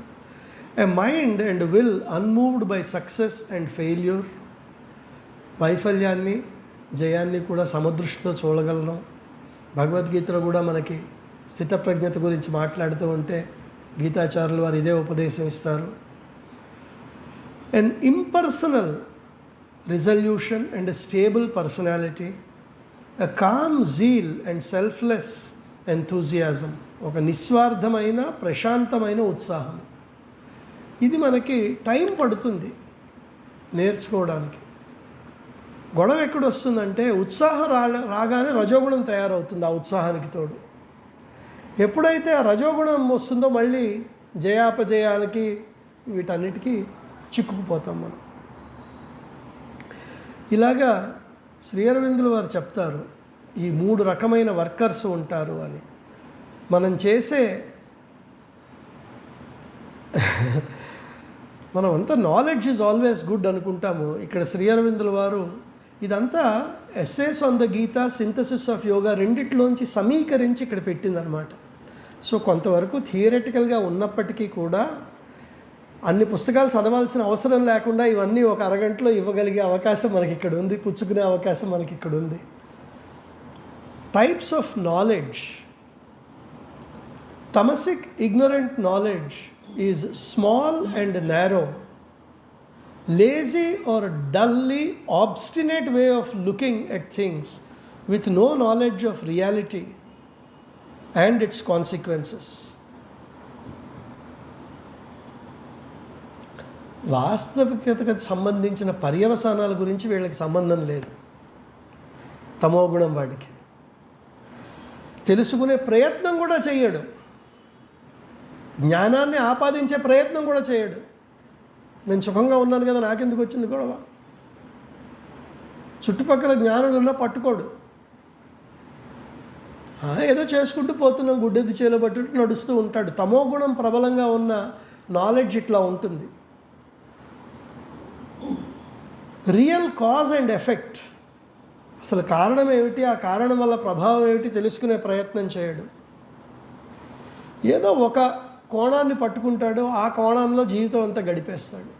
A mind and will unmoved by success and failure. వైఫల్యాన్ని, జయాన్ని కూడా సమదృష్టితో చూడగలను. భగవద్గీతలో కూడా మనకి స్థితప్రజ్ఞత గురించి మాట్లాడుతూ ఉంటే గీతాచార్యులు వారు ఇదే ఉపదేశం ఇస్తారు. An impersonal resolution and a stable personality, a calm zeal and selfless enthusiasm. ఒక నిస్వార్థమైన ప్రశాంతమైన ఉత్సాహం. ఇది మనకి టైం పడుతుంది నేర్చుకోవడానికి. గొడవ ఎక్కడ వస్తుందంటే, ఉత్సాహం రాగానే రజోగుణం తయారవుతుంది. ఆ ఉత్సాహానికి తోడు ఎప్పుడైతే ఆ రజోగుణం వస్తుందో మళ్ళీ జయాపజయాలకి వీటన్నిటికీ చిక్కుకుపోతాం మనం. ఇలాగా శ్రీ అరవిందులు వారు చెప్తారు, ఈ 3 రకమైన వర్కర్స్ ఉంటారు అని. మనం చేసే మనమంతా నాలెడ్జ్ ఈజ్ ఆల్వేస్ గుడ్ అనుకుంటాము. ఇక్కడ శ్రీ అరవిందుల వారు ఇదంతా essays on the Gita, synthesis of yoga రెండిట్లోంచి సమీకరించి ఇక్కడ పెట్టిందనమాట. సో కొంతవరకు థియరిటికల్గా ఉన్నప్పటికీ కూడా అన్ని పుస్తకాలు చదవాల్సిన అవసరం లేకుండా ఇవన్నీ ఒక అరగంటలో ఇవ్వగలిగే అవకాశం మనకి ఇక్కడ ఉంది, పుచ్చుకునే అవకాశం మనకి ఇక్కడ ఉంది. Types of knowledge. Tamasic ignorant knowledge is small and narrow, lazy or dully obstinate way of looking at things with no knowledge of reality and its consequences. వాస్తవికతకు సంబంధించిన పర్యవసానాల గురించి వీళ్ళకి సంబంధం లేదు. తమోగుణం వాడికి తెలుసుకునే ప్రయత్నం కూడా చేయడు, జ్ఞానాన్ని ఆపాదించే ప్రయత్నం కూడా చేయడు. నేను సుఖంగా ఉన్నాను కదా, నాకెందుకు వచ్చింది గొడవ. చుట్టుపక్కల జ్ఞానులలో పట్టుకోడు, ఏదో చేసుకుంటూ పోతున్నాం, గుడ్డెద్దు చేలో పట్టు నడుస్తూ ఉంటాడు. తమో గుణం ప్రబలంగా ఉన్న నాలెడ్జ్ ఇట్లా ఉంటుంది. రియల్ కాజ్ అండ్ ఎఫెక్ట్, అసలు కారణం ఏమిటి, ఆ కారణం వల్ల ప్రభావం ఏమిటి తెలుసుకునే ప్రయత్నం చేయడు. ఏదో ఒక కోణాన్ని పట్టుకుంటాడు, ఆ కోణంలో జీవితం అంతా గడిపేస్తాడు.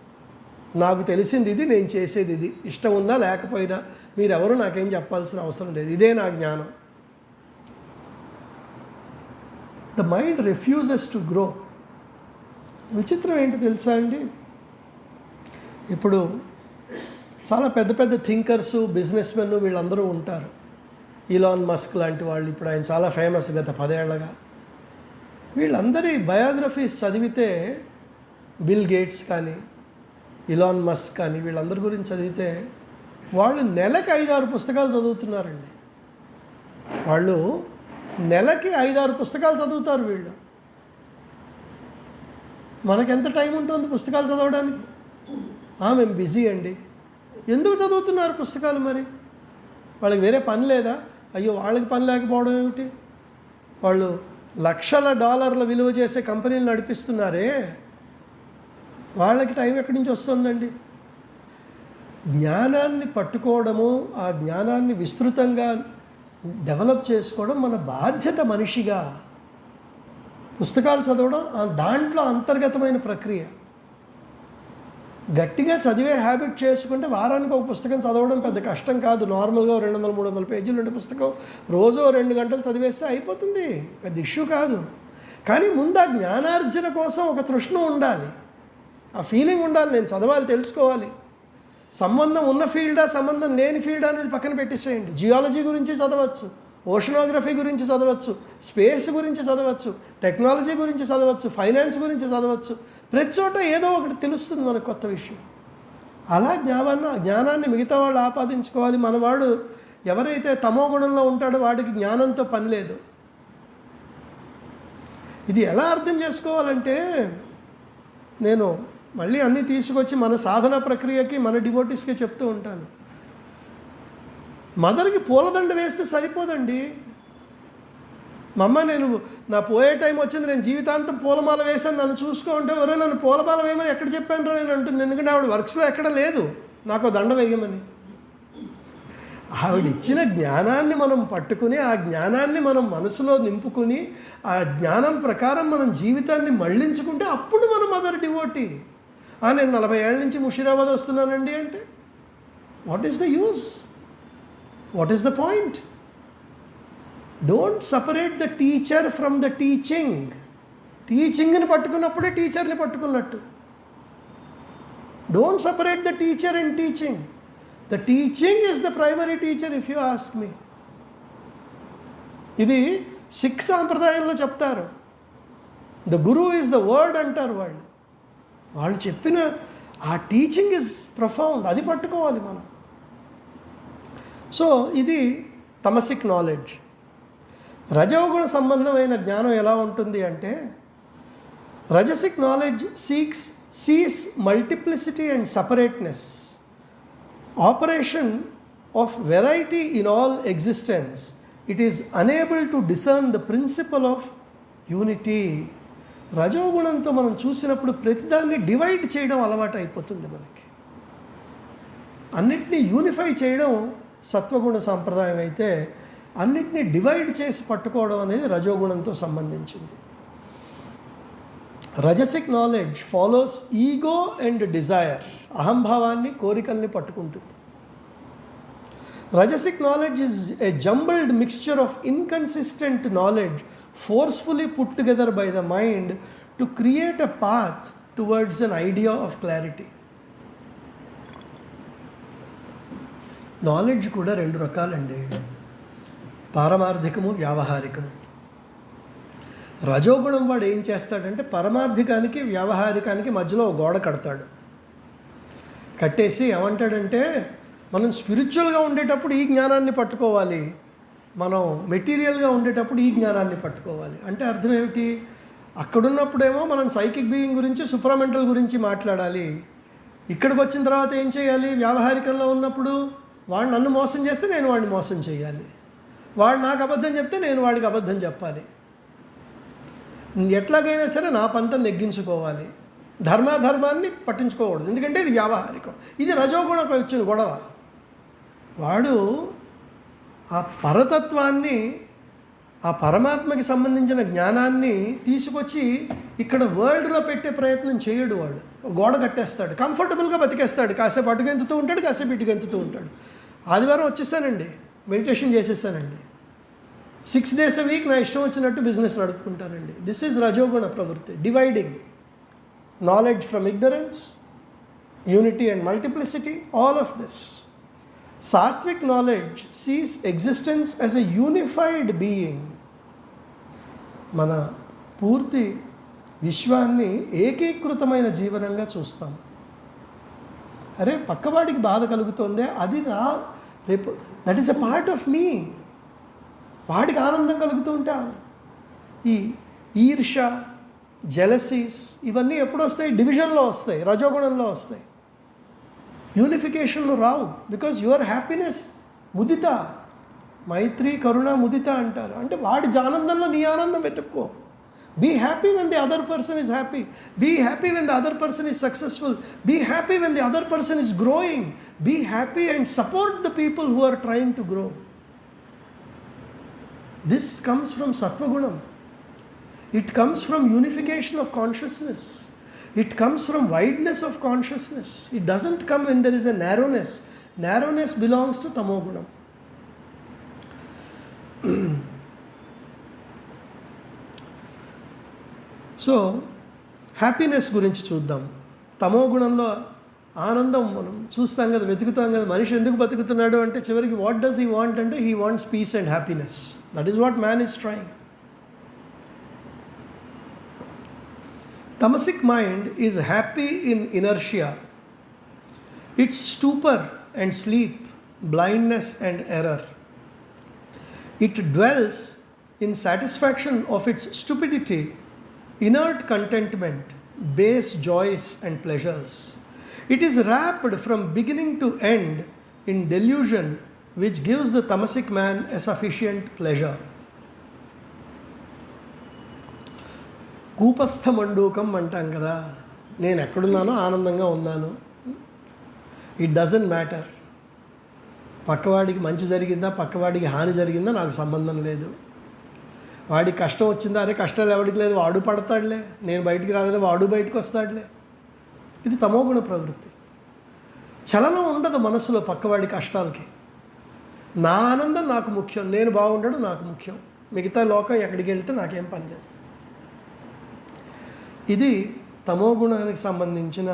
నాకు తెలిసింది ఇది, నేను చేసేది ఇది, ఇష్టం ఉన్నా లేకపోయినా మీరెవరు నాకేం చెప్పాల్సిన అవసరం లేదు, ఇదే నా జ్ఞానం. The mind refuses to grow. విచిత్రం ఏంటి తెలుసా అండి, ఇప్పుడు చాలా పెద్ద పెద్ద థింకర్సు, బిజినెస్ మెన్ వీళ్ళందరూ ఉంటారు. ఇలాన్ మస్క్ లాంటి వాళ్ళు, ఇప్పుడు ఆయన చాలా ఫేమస్ గత 10 ఏళ్లగా. వీళ్ళందరి బయోగ్రఫీస్ చదివితే, బిల్ గేట్స్ కానీ ఇలాన్ మస్క్ కానీ వీళ్ళందరి గురించి చదివితే వాళ్ళు నెలకి 5-6 పుస్తకాలు చదువుతున్నారండి. వాళ్ళు నెలకి 5-6 పుస్తకాలు చదువుతారు వీళ్ళు. మనకెంత టైం ఉంటుంది పుస్తకాలు చదవడానికి? మేము బిజీ అండి. ఎందుకు చదువుతున్నారు పుస్తకాలు మరి? వాళ్ళకి వేరే పని లేదా? అయ్యో, వాళ్ళకి పని లేకపోవడం ఏమిటి? వాళ్ళు $1,00,000 విలువ చేసే కంపెనీలు నడిపిస్తున్నారే, వాళ్ళకి టైం ఎక్కడి నుంచి వస్తుందండి? జ్ఞానాన్ని పట్టుకోవడము, ఆ జ్ఞానాన్ని విస్తృతంగా డెవలప్ చేసుకోవడం మన బాధ్యత మనిషిగా. పుస్తకాలు చదవడం దాంట్లో అంతర్గతమైన ప్రక్రియ. గట్టిగా చదివే హ్యాబిట్ చేసుకుంటే వారానికి ఒక పుస్తకం చదవడం పెద్ద కష్టం కాదు. నార్మల్గా 200-300 పేజీలు ఉండే పుస్తకం రోజు 2 గంటలు చదివేస్తే అయిపోతుంది, పెద్ద ఇష్యూ కాదు. కానీ ముందు ఆ జ్ఞానార్జన కోసం ఒక తృష్ణ ఉండాలి, ఆ ఫీలింగ్ ఉండాలి, నేను చదవాలి, తెలుసుకోవాలి. సంబంధం ఉన్న ఫీల్డా, సంబంధం లేని ఫీల్డా అనేది పక్కన పెట్టేసేయండి. జియాలజీ గురించి చదవచ్చు, ఓషనోగ్రఫీ గురించి చదవచ్చు, స్పేస్ గురించి చదవచ్చు, టెక్నాలజీ గురించి చదవచ్చు, ఫైనాన్స్ గురించి చదవచ్చు. ప్రతి చోట ఏదో ఒకటి తెలుస్తుంది మనకు కొత్త విషయం. అలా జ్ఞానాన్ని మిగతా వాళ్ళు ఆపాదించుకోవాలి. మనవాడు ఎవరైతే తమో గుణంలో ఉంటాడో వాడికి జ్ఞానంతో పని లేదు. ఇది ఎలా అర్థం చేసుకోవాలంటే, నేను మళ్ళీ అన్నీ తీసుకొచ్చి మన సాధన ప్రక్రియకి, మన డివోటీస్కి చెప్తూ ఉంటాను. మదర్కి పూలదండ వేస్తే సరిపోదండి. మా అమ్మ, నేను నా పోయే టైం వచ్చింది, నేను జీవితాంతం పూలమాల వేసాను, నన్ను చూసుకో అంటే, ఎవరో నన్ను పూలమాల వేయమని ఎక్కడ చెప్పాను నేను అంటుంది. ఎందుకంటే ఆవిడ వర్క్స్లో ఎక్కడ లేదు నాకు దండ వేయమని. ఆవిడ ఇచ్చిన జ్ఞానాన్ని మనం పట్టుకుని, ఆ జ్ఞానాన్ని మనం మనసులో నింపుకుని, ఆ జ్ఞానం ప్రకారం మనం జీవితాన్ని మళ్ళించుకుంటే అప్పుడు మనం మదర్ డివోటీ. నేను 40 ఏళ్ళ నుంచి ముషీరాబాద్ వస్తున్నానండి అంటే, what is the use? What is the point? Don't separate the teacher from the teaching. టీచింగ్ని పట్టుకున్నప్పుడే టీచర్ని పట్టుకున్నట్టు. Don't separate the teacher and teaching. The teaching is the primary teacher if you ask me. ఇది సిక్ సాంప్రదాయంలో చెప్తారు. The guru is the word అంటారు వాళ్ళు. వాళ్ళు చెప్పిన ఆ టీచింగ్ ఈజ్ ప్రొఫౌండ్, అది పట్టుకోవాలి మనం. సో ఇది తమసిక్ నాలెడ్జ్. రజోగుణ సంబంధమైన జ్ఞానం ఎలా ఉంటుంది అంటే, rajasic knowledge sees multiplicity and separateness. Operation of variety in all existence, it is unable to discern the principle of unity. రజోగుణంతో మనం చూసినప్పుడు ప్రతిదాన్ని డివైడ్ చేయడం అలవాటు అయిపోతుంది మనకి. అన్నిటినీ యూనిఫై చేయడం సత్వగుణ సాంప్రదాయం అయితే, అన్నిటినీ డివైడ్ చేసి పట్టుకోవడం అనేది రజోగుణంతో సంబంధించింది. Rajasic knowledge follows ego and desire, అహంభావాన్ని కోరికల్ని పట్టుకుంటుంది. Rajasic knowledge is a jumbled mixture of inconsistent knowledge forcefully put together by the mind to create a path towards an idea of clarity. Knowledge కూడా రెండు రకాలండి, పారమార్థికము, వ్యావహారికము. రజోగుణం వాడు ఏం చేస్తాడంటే పరమార్థికానికి వ్యావహారికానికి మధ్యలో గోడ కడతాడు. కట్టేసి ఏమంటాడంటే మనం స్పిరిచువల్గా ఉండేటప్పుడు ఈ జ్ఞానాన్ని పట్టుకోవాలి, మనం మెటీరియల్గా ఉండేటప్పుడు ఈ జ్ఞానాన్ని పట్టుకోవాలి. అంటే అర్థం ఏమిటి? అక్కడున్నప్పుడేమో మనం సైకిక్ బీయింగ్ గురించి, సుప్రామెంటల్ గురించి మాట్లాడాలి. ఇక్కడికి వచ్చిన తర్వాత ఏం చేయాలి? వ్యావహారికంలో ఉన్నప్పుడు వాడు నన్ను మోసం చేస్తే నేను వాడిని మోసం చేయాలి, వాడు నాకు అబద్ధం చెప్తే నేను వాడికి అబద్ధం చెప్పాలి. ఎట్లాగైనా సరే నా పంతం నెగ్గించుకోవాలి, ధర్మాన్ని పట్టించుకోకూడదు, ఎందుకంటే ఇది వ్యావహారికం. ఇది రజోగుణకు వచ్చిన గొడవ. వాడు ఆ పరతత్వాన్ని, ఆ పరమాత్మకి సంబంధించిన జ్ఞానాన్ని తీసుకొచ్చి ఇక్కడ వరల్డ్లో పెట్టే ప్రయత్నం చేయడు. వాడు గోడ కట్టేస్తాడు, కంఫర్టబుల్గా బతికేస్తాడు. కాసేపు అటుకు ఎంతుతూ ఉంటాడు, కాసేపు ఇటుకు ఎంతుతూ ఉంటాడు. ఆదివారం వచ్చేసానండి, మెడిటేషన్ చేసేసానండి, 6 days a week నా ఇష్టం వచ్చినట్టు బిజినెస్ నడుపుకుంటానండి. దిస్ ఈజ్ రజోగుణ ప్రవృత్తి, dividing knowledge from ignorance, unity and multiplicity, all of this. Sattvic knowledge sees existence as a unified being. మన పూర్తి విశ్వాన్ని ఏకీకృతమైన జీవనంగా చూస్తాం. అరే పక్కవాడికి బాధ కలుగుతుందే, అది రేపు that is a part of me. వాడికి ఆనందం కలుగుతూ ఉంటా. ఈ ఈర్ష, జెలసీస్ ఇవన్నీ ఎప్పుడు వస్తాయి? డివిజన్లో వస్తాయి, రజోగుణంలో వస్తాయి. యూనిఫికేషన్లు రావు. బికాజ్ యువర్ హ్యాపీనెస్ ముదిత, మైత్రి, కరుణ, ముదిత అంటారు. అంటే వాడి ఆనందంలో నీ ఆనందం వెతుక్కో. Be happy when the other person is happy, be happy when the other person is successful, be happy when the other person is growing, be happy and support the people who are trying to grow. This comes from సత్వగుణం. It comes from unification of consciousness. It comes from wideness of consciousness. It doesn't come when there is a narrowness. Narrowness belongs to tamogunam. So, happiness గురించి చూద్దాం. తమోగుణంలో ఆనందం మనం చూస్తాం కదా, వెతుకుతాం కదా. మనిషి ఎందుకు బతుకుతున్నాడు అంటే చివరికి వాట్ డస్ హీ వాంట్ అంటే he wants peace and happiness. That is what man is trying. Tamasic mind is happy in inertia, its stupor and sleep, blindness and error. It dwells in satisfaction of its stupidity, inert contentment, base joys and pleasures. It is wrapped from beginning to end in delusion, which gives the tamasic man a sufficient pleasure. కూపస్థ మండూకం అంటాం కదా, నేను ఎక్కడున్నానో ఆనందంగా ఉన్నాను. It doesn't matter. పక్కవాడికి మంచి జరిగిందా, పక్కవాడికి హాని జరిగిందా నాకు సంబంధం లేదు. వాడికి కష్టం వచ్చిందా, అరే కష్టాలు ఎవడికి లేదు, వాడు పడతాడులే, నేను బయటికి రాలేదు, వాడు బయటకు వస్తాడులే. ఇది తమోగుణ ప్రవృత్తి. చలనం ఉండదు మనసులో పక్కవాడి కష్టాలకి. నా ఆనందం నాకు ముఖ్యం, నేను బాగుండడం నాకు ముఖ్యం, మిగతా లోకం ఎక్కడికి వెళ్తే నాకేం పని లేదు. ఇది తమోగుణానికి సంబంధించిన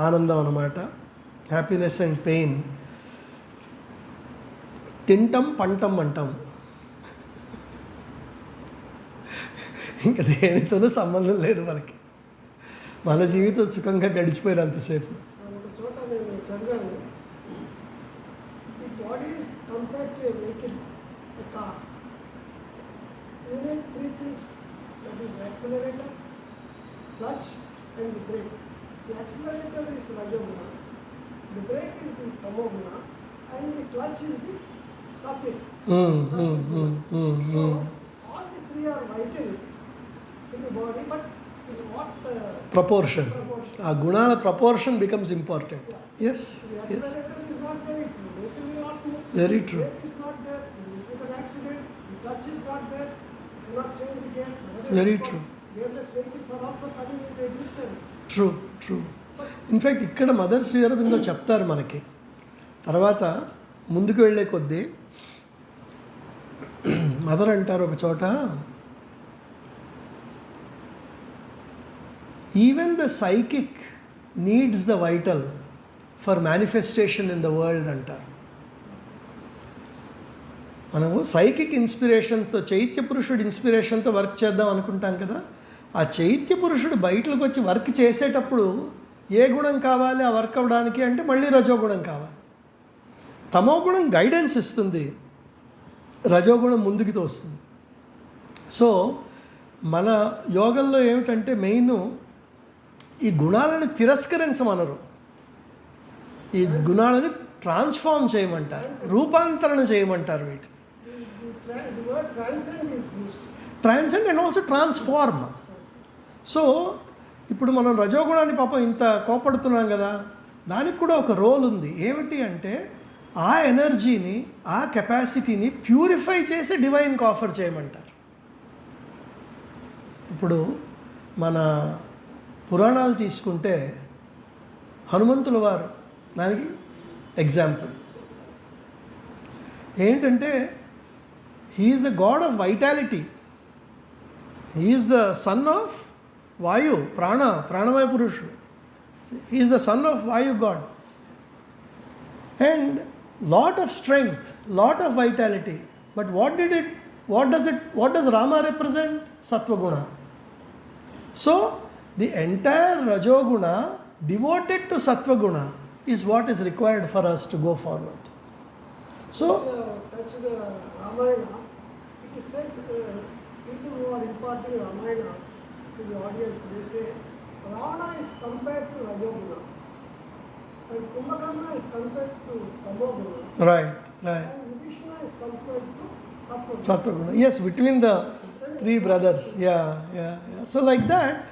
ఆనందం అన్నమాట. Happiness and pain. తింటం పంటం అంటాం, ఇంకా దేనితోనూ సంబంధం లేదు మనకి. మన జీవితం సుఖంగా గడిచిపోయినంతసేపు. Clutch and the brake. The accelerator is Rajoguna, the brake is the tamoguna and the clutch is the sattvic. So all the three are vital in the body, but in what proportion. ఆ గుణాల proportion becomes important. As the accelerator is not there, it vehicle will not move. Very true. Brake is not there, with an accident, the clutch is not there, you cannot change the gear. Very Because true. gearless vehicles are also coming into existence. True true. In fact ఇక్కడ mother Shri Aurobindo చెప్తారు మనకి. తర్వాత ముందుకు వెళ్ళే కొద్దీ mother అంటారు ఒక చోట, even the psychic needs the vital for manifestation in the world అంటారు. మనము సైకిక్ ఇన్స్పిరేషన్తో, చైత్య పురుషుడు ఇన్స్పిరేషన్తో వర్క్ చేద్దాం అనుకుంటాం కదా. ఆ చైత్య పురుషుడు బయటకు వచ్చి వర్క్ చేసేటప్పుడు ఏ గుణం కావాలి ఆ వర్క్ అవ్వడానికి అంటే మళ్ళీ రజోగుణం కావాలి. తమోగుణం గైడెన్స్ ఇస్తుంది, రజోగుణం ముందుకు తోస్తుంది. సో మన యోగంలో ఏమిటంటే మెయిన్ ఈ గుణాలను తిరస్కరించమనరు, ఈ గుణాలను ట్రాన్స్ఫార్మ్ చేయమంటారు, రూపాంతరణ చేయమంటారు. వీటిని The word transcend is used. Transcend and also transform. So ఇప్పుడు మనం రజోగుణాన్ని పాపం ఇంత కోపడుతున్నాం కదా, దానికి కూడా ఒక రోల్ ఉంది. ఏమిటి అంటే ఆ ఎనర్జీని, ఆ కెపాసిటీని ప్యూరిఫై చేసి డివైన్కి ఆఫర్ చేయమంటారు. ఇప్పుడు మన పురాణాలు తీసుకుంటే హనుమంతుల వారు దానికి ఎగ్జాంపుల్. ఏంటంటే he is the god of vitality, he is the son of Vayu, ప్రాణమయ పురుషుడు. He is the son of Vayu god and lot of strength, lot of vitality. But what does Rama represent? Sattva guna. So the entire rajoguna devoted to sattva guna is what is required for us to go forward. So Touch the Ramayana. It is said, people who are imparting Ramayana to the audience, they say Ravana is compared to Rajoguna and Kumbhakarna is compared to Tamoguna. right. And Vibhishana is compared to Sattva. Sattva guna. Yes, between the three brothers. Yeah. So like that,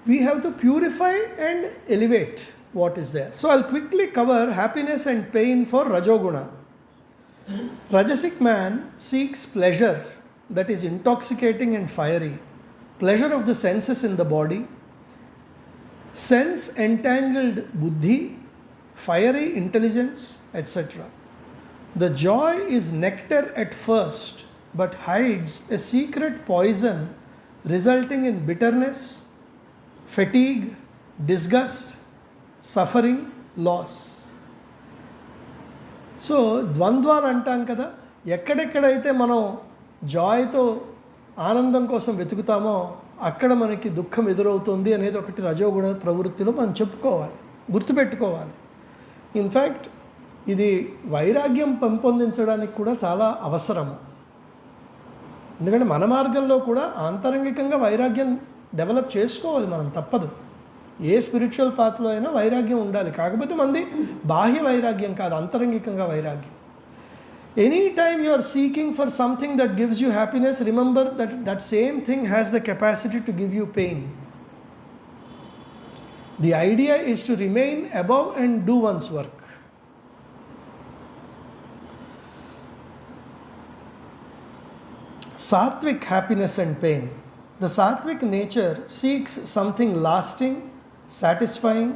we have to purify and elevate what is there. So I'll quickly cover happiness and pain for Rajoguna. Rajasic man seeks pleasure that is intoxicating and fiery, pleasure of the senses in the body, sense entangled buddhi, fiery intelligence, etc. The joy is nectar at first, but hides a secret poison resulting in bitterness, fatigue, disgust, suffering, loss. So ద్వంద్వాలు అంటాం కదా, ఎక్కడెక్కడైతే మనం జాయ్తో ఆనందం కోసం వెతుకుతామో అక్కడ మనకి దుఃఖం ఎదురవుతుంది అనేది ఒకటి రజోగుణ ప్రవృత్తిలో మనం చెప్పుకోవాలి, గుర్తుపెట్టుకోవాలి. ఇన్ఫ్యాక్ట్ ఇది వైరాగ్యం పెంపొందించడానికి కూడా చాలా అవసరము. ఎందుకంటే మన మార్గంలో కూడా ఆంతరంగికంగా వైరాగ్యం డెవలప్ చేసుకోవాలి మనం, తప్పదు. ఏ స్పిరిచువల్ పాత్లో అయినా వైరాగ్యం ఉండాలి. కాకపోతే మంది బాహ్య వైరాగ్యం కాదు, అంతరంగికంగా వైరాగ్యం. Any time you are seeking for something that gives you happiness, remember that same thing has the capacity to give you pain. The idea is to remain above and do one's work. Sattvic happiness and pain. The sattvic nature seeks something lasting, satisfying,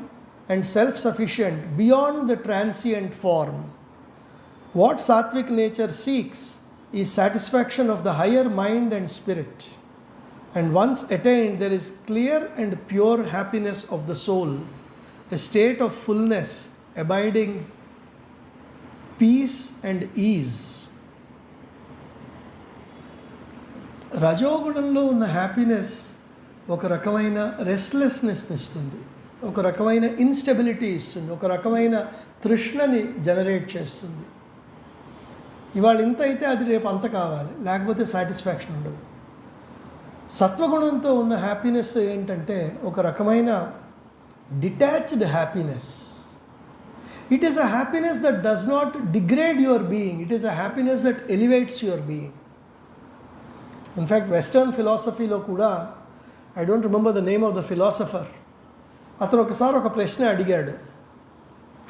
and self-sufficient beyond the transient form. What sattvic nature seeks is satisfaction of the higher mind and spirit. And once attained, there is clear and pure happiness of the soul, a state of fullness, abiding peace and ease. రజోగుణంలో ఉన్న happiness ఒక రకమైన రెస్ట్లెస్నెస్ని ఇస్తుంది, ఒక రకమైన instability ఇస్తుంది, ఒక రకమైన తృష్ణని generate చేస్తుంది. ఇవాళ ఇంత అయితే అది రేపు అంత కావాలి, లేకపోతే సాటిస్ఫాక్షన్ ఉండదు. సత్వగుణంతో ఉన్న హ్యాపీనెస్ ఏంటంటే ఒక రకమైన detached happiness. It is a happiness that does not degrade your being. It is a happiness that elevates your being. In fact, Western philosophy lo kuda, I don't remember the name of the philosopher. అతను ఒకసారి ఒక ప్రశ్న అడిగాడు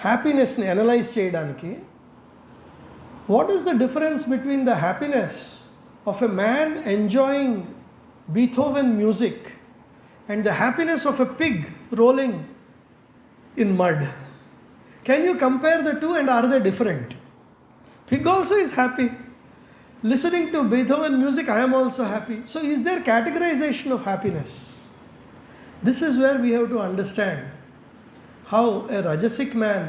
హ్యాపీనెస్ని analyse చేయడానికి. What is the difference between the happiness of a man enjoying Beethoven music and the happiness of a Pig rolling in mud? Can you compare the two, and are they different? Pig also is happy. Listening to Beethoven music, I am also happy. So is there categorization of happiness? This is where we have to understand how a Rajasic man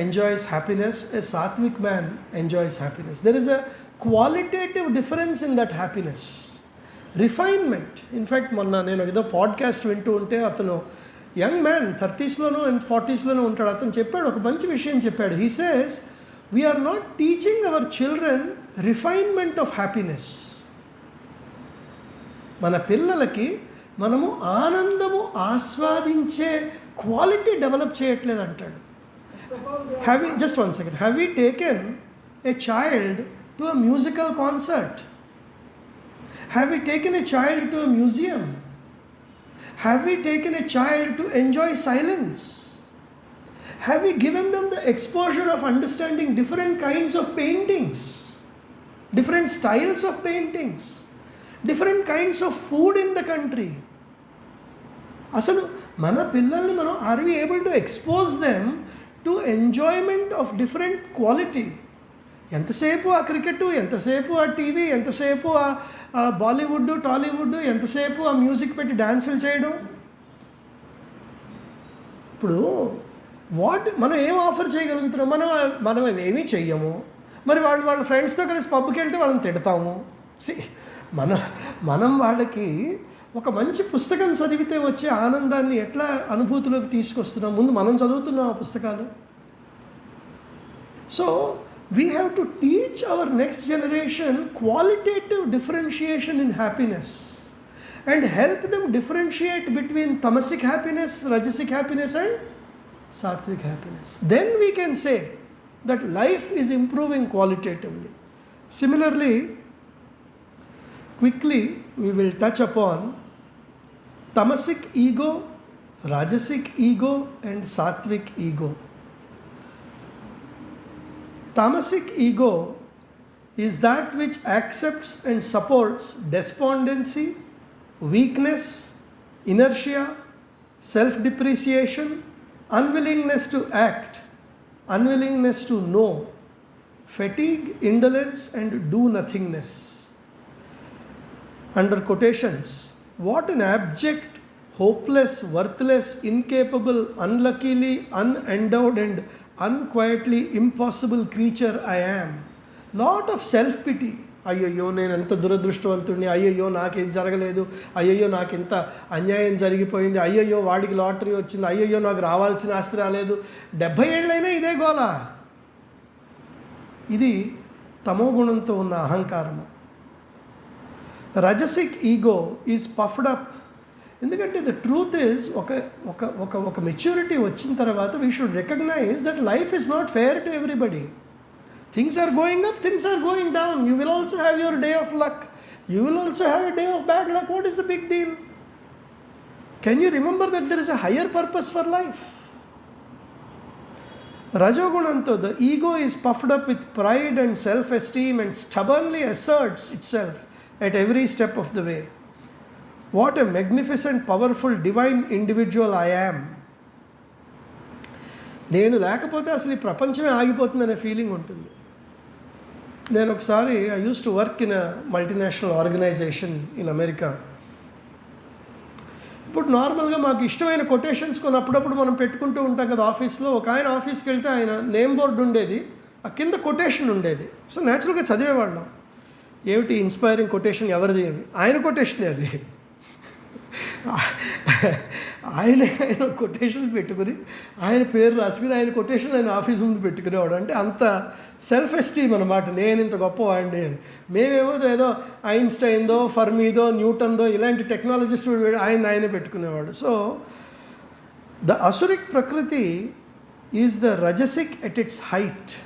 enjoys happiness, a Sattvic man enjoys happiness. There is a qualitative difference in that happiness. Refinement. In fact, మొన్న నేను ఏదో podcast వింటూ ఉంటే అతను young man 30sలోనూ and 40sలోనూ ఉంటాడు. అతను చెప్పాడు, ఒక మంచి విషయం చెప్పాడు. He says we are not teaching our children refinement of happiness. మన పిల్లలకి మనము ఆనందము ఆస్వాదించే క్వాలిటీ డెవలప్ చేయట్లేదు అంటాడు. Just one second, have you taken a child to a musical concert? Have you taken a child to a museum? Have we taken a child to enjoy silence? Have we given them the exposure of understanding different kinds of paintings, different styles of paintings, different kinds of food in the country? అసలు మన పిల్లల్ని మనం are we able to expose them to enjoyment of different quality? ఎంతసేపు ఆ cricket, ఎంతసేపు ఆ TV, ఎంతసేపు ఆ బాలీవుడ్, టాలీవుడ్, ఎంతసేపు ఆ మ్యూజిక్ పెట్టి డాన్సులు చేయడం? ఇప్పుడు మనం ఏం ఆఫర్ చేయగలుగుతున్నాం? మనం ఏమీ చెయ్యము. మరి వాళ్ళ ఫ్రెండ్స్తో కలిసి పబ్కి వెళ్తే వాళ్ళని తిడతాము. మనం వాళ్ళకి ఒక మంచి పుస్తకం చదివితే వచ్చే ఆనందాన్ని ఎట్లా అనుభూతిలోకి తీసుకొస్తున్నాం? ముందు మనం చదువుతున్నాం ఆ పుస్తకాలు. So we have to teach our next generation qualitative differentiation in happiness and help them differentiate between tamasic happiness, rajasic happiness and sattvic happiness. Then we can say that life is improving qualitatively. Similarly, quickly we will touch upon tamasic ego, rajasic ego and sattvic ego. Tamasic ego is that which accepts and supports despondency, weakness, inertia, self-depreciation, unwillingness to act, unwillingness to know, fatigue, indolence, and do-nothingness. Under quotations, what an abject, hopeless, worthless, incapable, unluckily unendowed and unquietly impossible creature I am. Lot of self-pity. అయ్యయ్యో నేను ఎంత దురదృష్టవంతుడిని, అయ్యయ్యో నాకేం జరగలేదు, అయ్యయ్యో నాకు ఇంత అన్యాయం జరిగిపోయింది, అయ్యయ్యో వాడికి లాటరీ వచ్చింది, అయ్యయ్యో నాకు రావాల్సిన ఆస్తి రాలేదు. 70 ఏళ్ళైనా ఇదే గోల. ఇది తమో గుణంతో ఉన్న అహంకారము. Rajasic ego is puffed up. ఎందుకంటే ద ట్రూత్ ఈజ్ ఒక మెచ్యూరిటీ వచ్చిన తర్వాత we should recognise that life is not fair to everybody. Things are going up, things are going down. You will also have your day of luck, you will also have a day of bad luck. What is the big deal? Can you remember that there is a higher purpose for life? రజోగుణంతో the ego is puffed up with pride and self esteem and stubbornly asserts itself at every step of the way. What a magnificent, powerful, divine individual I am. నేను లేకపోతే అసలు ఈ ప్రపంచమే ఆగిపోతుందనే feeling ఉంటుంది. నేను ఒకసారి I use to work in a multinational organization in America. ఇప్పుడు నార్మల్గా మాకు ఇష్టమైన కొటేషన్స్ కొన్ని అప్పుడప్పుడు మనం పెట్టుకుంటూ ఉంటాం కదా ఆఫీస్లో. ఒక ఆయన ఆఫీస్కి వెళ్తే ఆయన నేమ్ బోర్డు ఉండేది, ఆ కింద కొటేషన్ ఉండేది. సో న్యాచురల్గా చదివేవాళ్ళం, ఏమిటి ఇన్స్పైరింగ్ కొటేషన్ ఎవరిది అని. ఆయన కొటేషనే అది. ఆయన కొటేషన్ పెట్టుకుని ఆయన పేరు రాసుకుని ఆయన కొటేషన్ ఆయన ఆఫీస్ ముందు పెట్టుకునేవాడు. అంటే అంత సెల్ఫ్ ఎస్టీమ్ అనమాట, నేను ఇంత గొప్పవాడిని అని. మేమేమో ఏదో ఐన్స్టైన్దో, ఫర్మీదో, న్యూటన్దో ఇలాంటి టెక్నాలజిస్ట్ ఆయనే పెట్టుకునేవాడు. సో ద అసురిక్ ప్రకృతి is the rajasic at its height.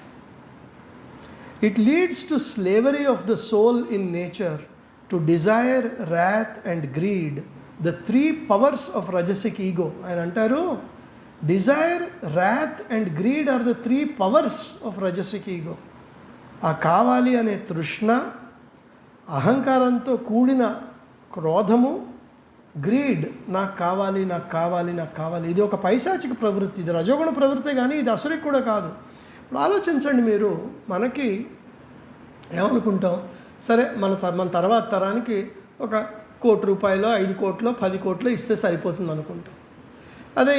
It leads to slavery of the soul in nature, to desire, wrath and greed, the three powers of rajasic ego. And antaru, desire, wrath and greed are the three powers of rajasic ego. ఆ కావాలి అనే తృష్ణ, అహంకారంతో కూడిన క్రోధము, greed, నాకు కావాలి నాకు కావాలి నాకు కావాలి, ఇది ఒక పైశాచిక ప్రవృత్తి. ఇది రజోగుణ ప్రవృత్తే కానీ ఇది అసురికి కూడా కాదు. ఇప్పుడు ఆలోచించండి మీరు, మనకి ఏమనుకుంటాం, సరే మన తర్వాత తరానికి ఒక 1 కోటి రూపాయలు, 5 కోట్లు, 10 కోట్లు ఇస్తే సరిపోతుంది అనుకుంటాం. అదే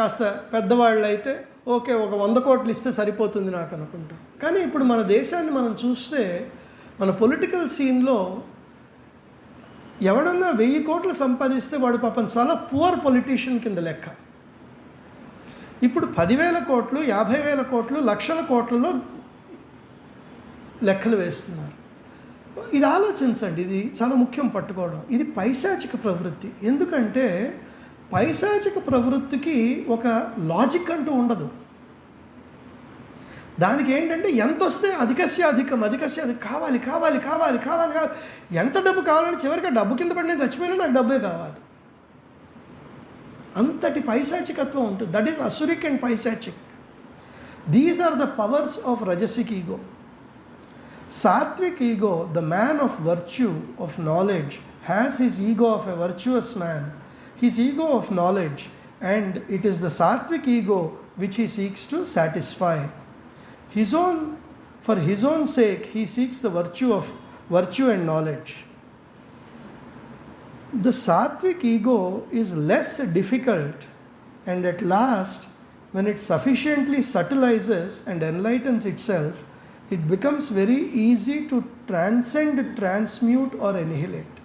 కాస్త పెద్దవాళ్ళు అయితే ఓకే ఒక 100 కోట్లు ఇస్తే సరిపోతుంది నాకు అనుకుంటాం. కానీ ఇప్పుడు మన దేశాన్ని మనం చూస్తే, మన పొలిటికల్ సీన్లో ఎవడన్నా 1000 కోట్లు సంపాదిస్తే వాడు పాపం చాలా పువర్ పొలిటీషియన్ కింద లెక్క. ఇప్పుడు 10,000 కోట్లు, 50,000 కోట్లు, లక్షల కోట్లలో లెక్కలు వేస్తున్నారు. ఇది ఆలోచించండి, ఇది చాలా ముఖ్యం పట్టుకోవడం. ఇది పైశాచిక ప్రవృత్తి. ఎందుకంటే పైశాచిక ప్రవృత్తికి ఒక లాజిక్ అంటూ ఉండదు. దానికి ఏంటంటే ఎంత వస్తే అధికస్య అధికం కావాలి కావాలి కావాలి కావాలి కావాలి, ఎంత డబ్బు కావాలంటే చివరికి డబ్బు కింద పడి నేను చచ్చిపోయినా నాకు డబ్బే కావాలి. అంతటి పైశాచికత్వం ఉంటుంది. That is asuric and paishachik. These are the powers of rajasic ego. Sattvic ego, the man of virtue, of knowledge, has his ego of a virtuous man, his ego of knowledge, and it is the sattvic ego which he seeks to satisfy. For his own sake, he seeks the virtue and knowledge. The sattvic ego is less difficult, and at last, when it sufficiently subtilizes and enlightens itself, it becomes very easy to transcend, transmute or annihilate.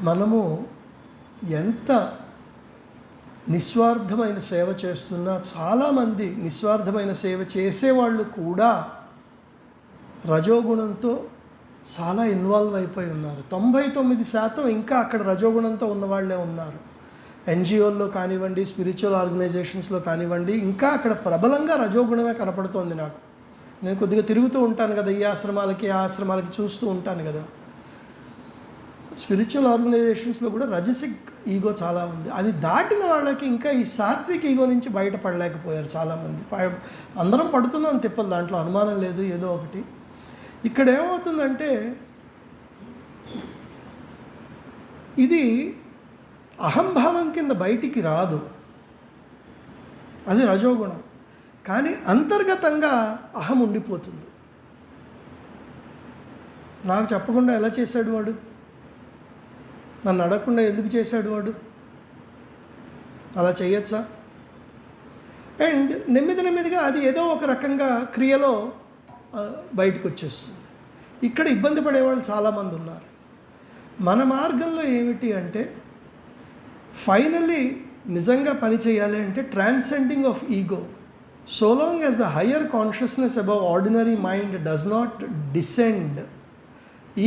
మనము ఎంత నిస్వార్థమైన సేవ చేస్తున్నా, చాలామంది నిస్వార్థమైన సేవ చేసేవాళ్ళు కూడా రజోగుణంతో చాలా involve అయిపోయి ఉన్నారు. 99% ఇంకా అక్కడ రజోగుణంతో ఉన్నవాళ్లే ఉన్నారు. ఎన్జిఓల్లో కానివ్వండి, స్పిరిచువల్ ఆర్గనైజేషన్స్లో కానివ్వండి, ఇంకా అక్కడ ప్రబలంగా రజోగుణమే కనపడుతోంది నాకు. నేను కొద్దిగా తిరుగుతూ ఉంటాను కదా, ఈ ఆశ్రమాలకి ఆ ఆశ్రమాలకి చూస్తూ ఉంటాను కదా. స్పిరిచువల్ ఆర్గనైజేషన్స్లో కూడా రజసిక్ ఈగో చాలా ఉంది. అది దాటిన వాళ్ళకి ఇంకా ఈ సాత్విక్ ఈగో నుంచి బయటపడలేకపోయారు చాలామంది. అందరం పడుతున్నాం తిప్పలు, దాంట్లో అనుమానం లేదు. ఏదో ఒకటి ఇక్కడ ఏమవుతుందంటే, ఇది అహంభావం కింద బయటికి రాదు, అది రజోగుణం. కానీ అంతర్గతంగా అహం ఉండిపోతుంది. నాకు చెప్పకుండా ఎలా చేశాడు వాడు, నన్ను అడగకుండా ఎందుకు చేశాడు వాడు, అలా చేయొచ్చా? అండ్ నెమ్మదిగా అది ఏదో ఒక రకంగా క్రియలో బయటకు వచ్చేస్తుంది. ఇక్కడ ఇబ్బంది పడేవాళ్ళు చాలామంది ఉన్నారు. మన మార్గంలో ఏమిటి అంటే, ఫైనల్లీ నిజంగా పని చేయాలి అంటే transcending of ego. So long as the higher consciousness above ordinary mind does not descend,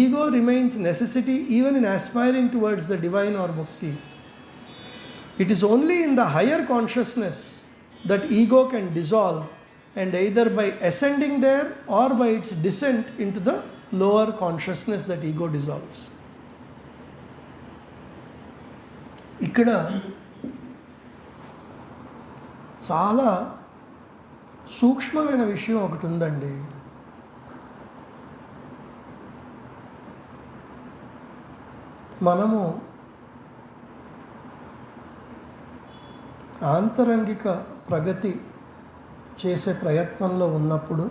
ego remains necessity even in aspiring towards the divine or mukti. It is only in the higher consciousness that ego can dissolve, and either by ascending there or by its descent into the lower consciousness that ego dissolves. ఇక్కడ చాలా సూక్ష్మమైన విషయం ఒకటి ఉందండి. మనము ఆంతరంగిక ప్రగతి చేసే ప్రయత్నంలో ఉన్నప్పుడు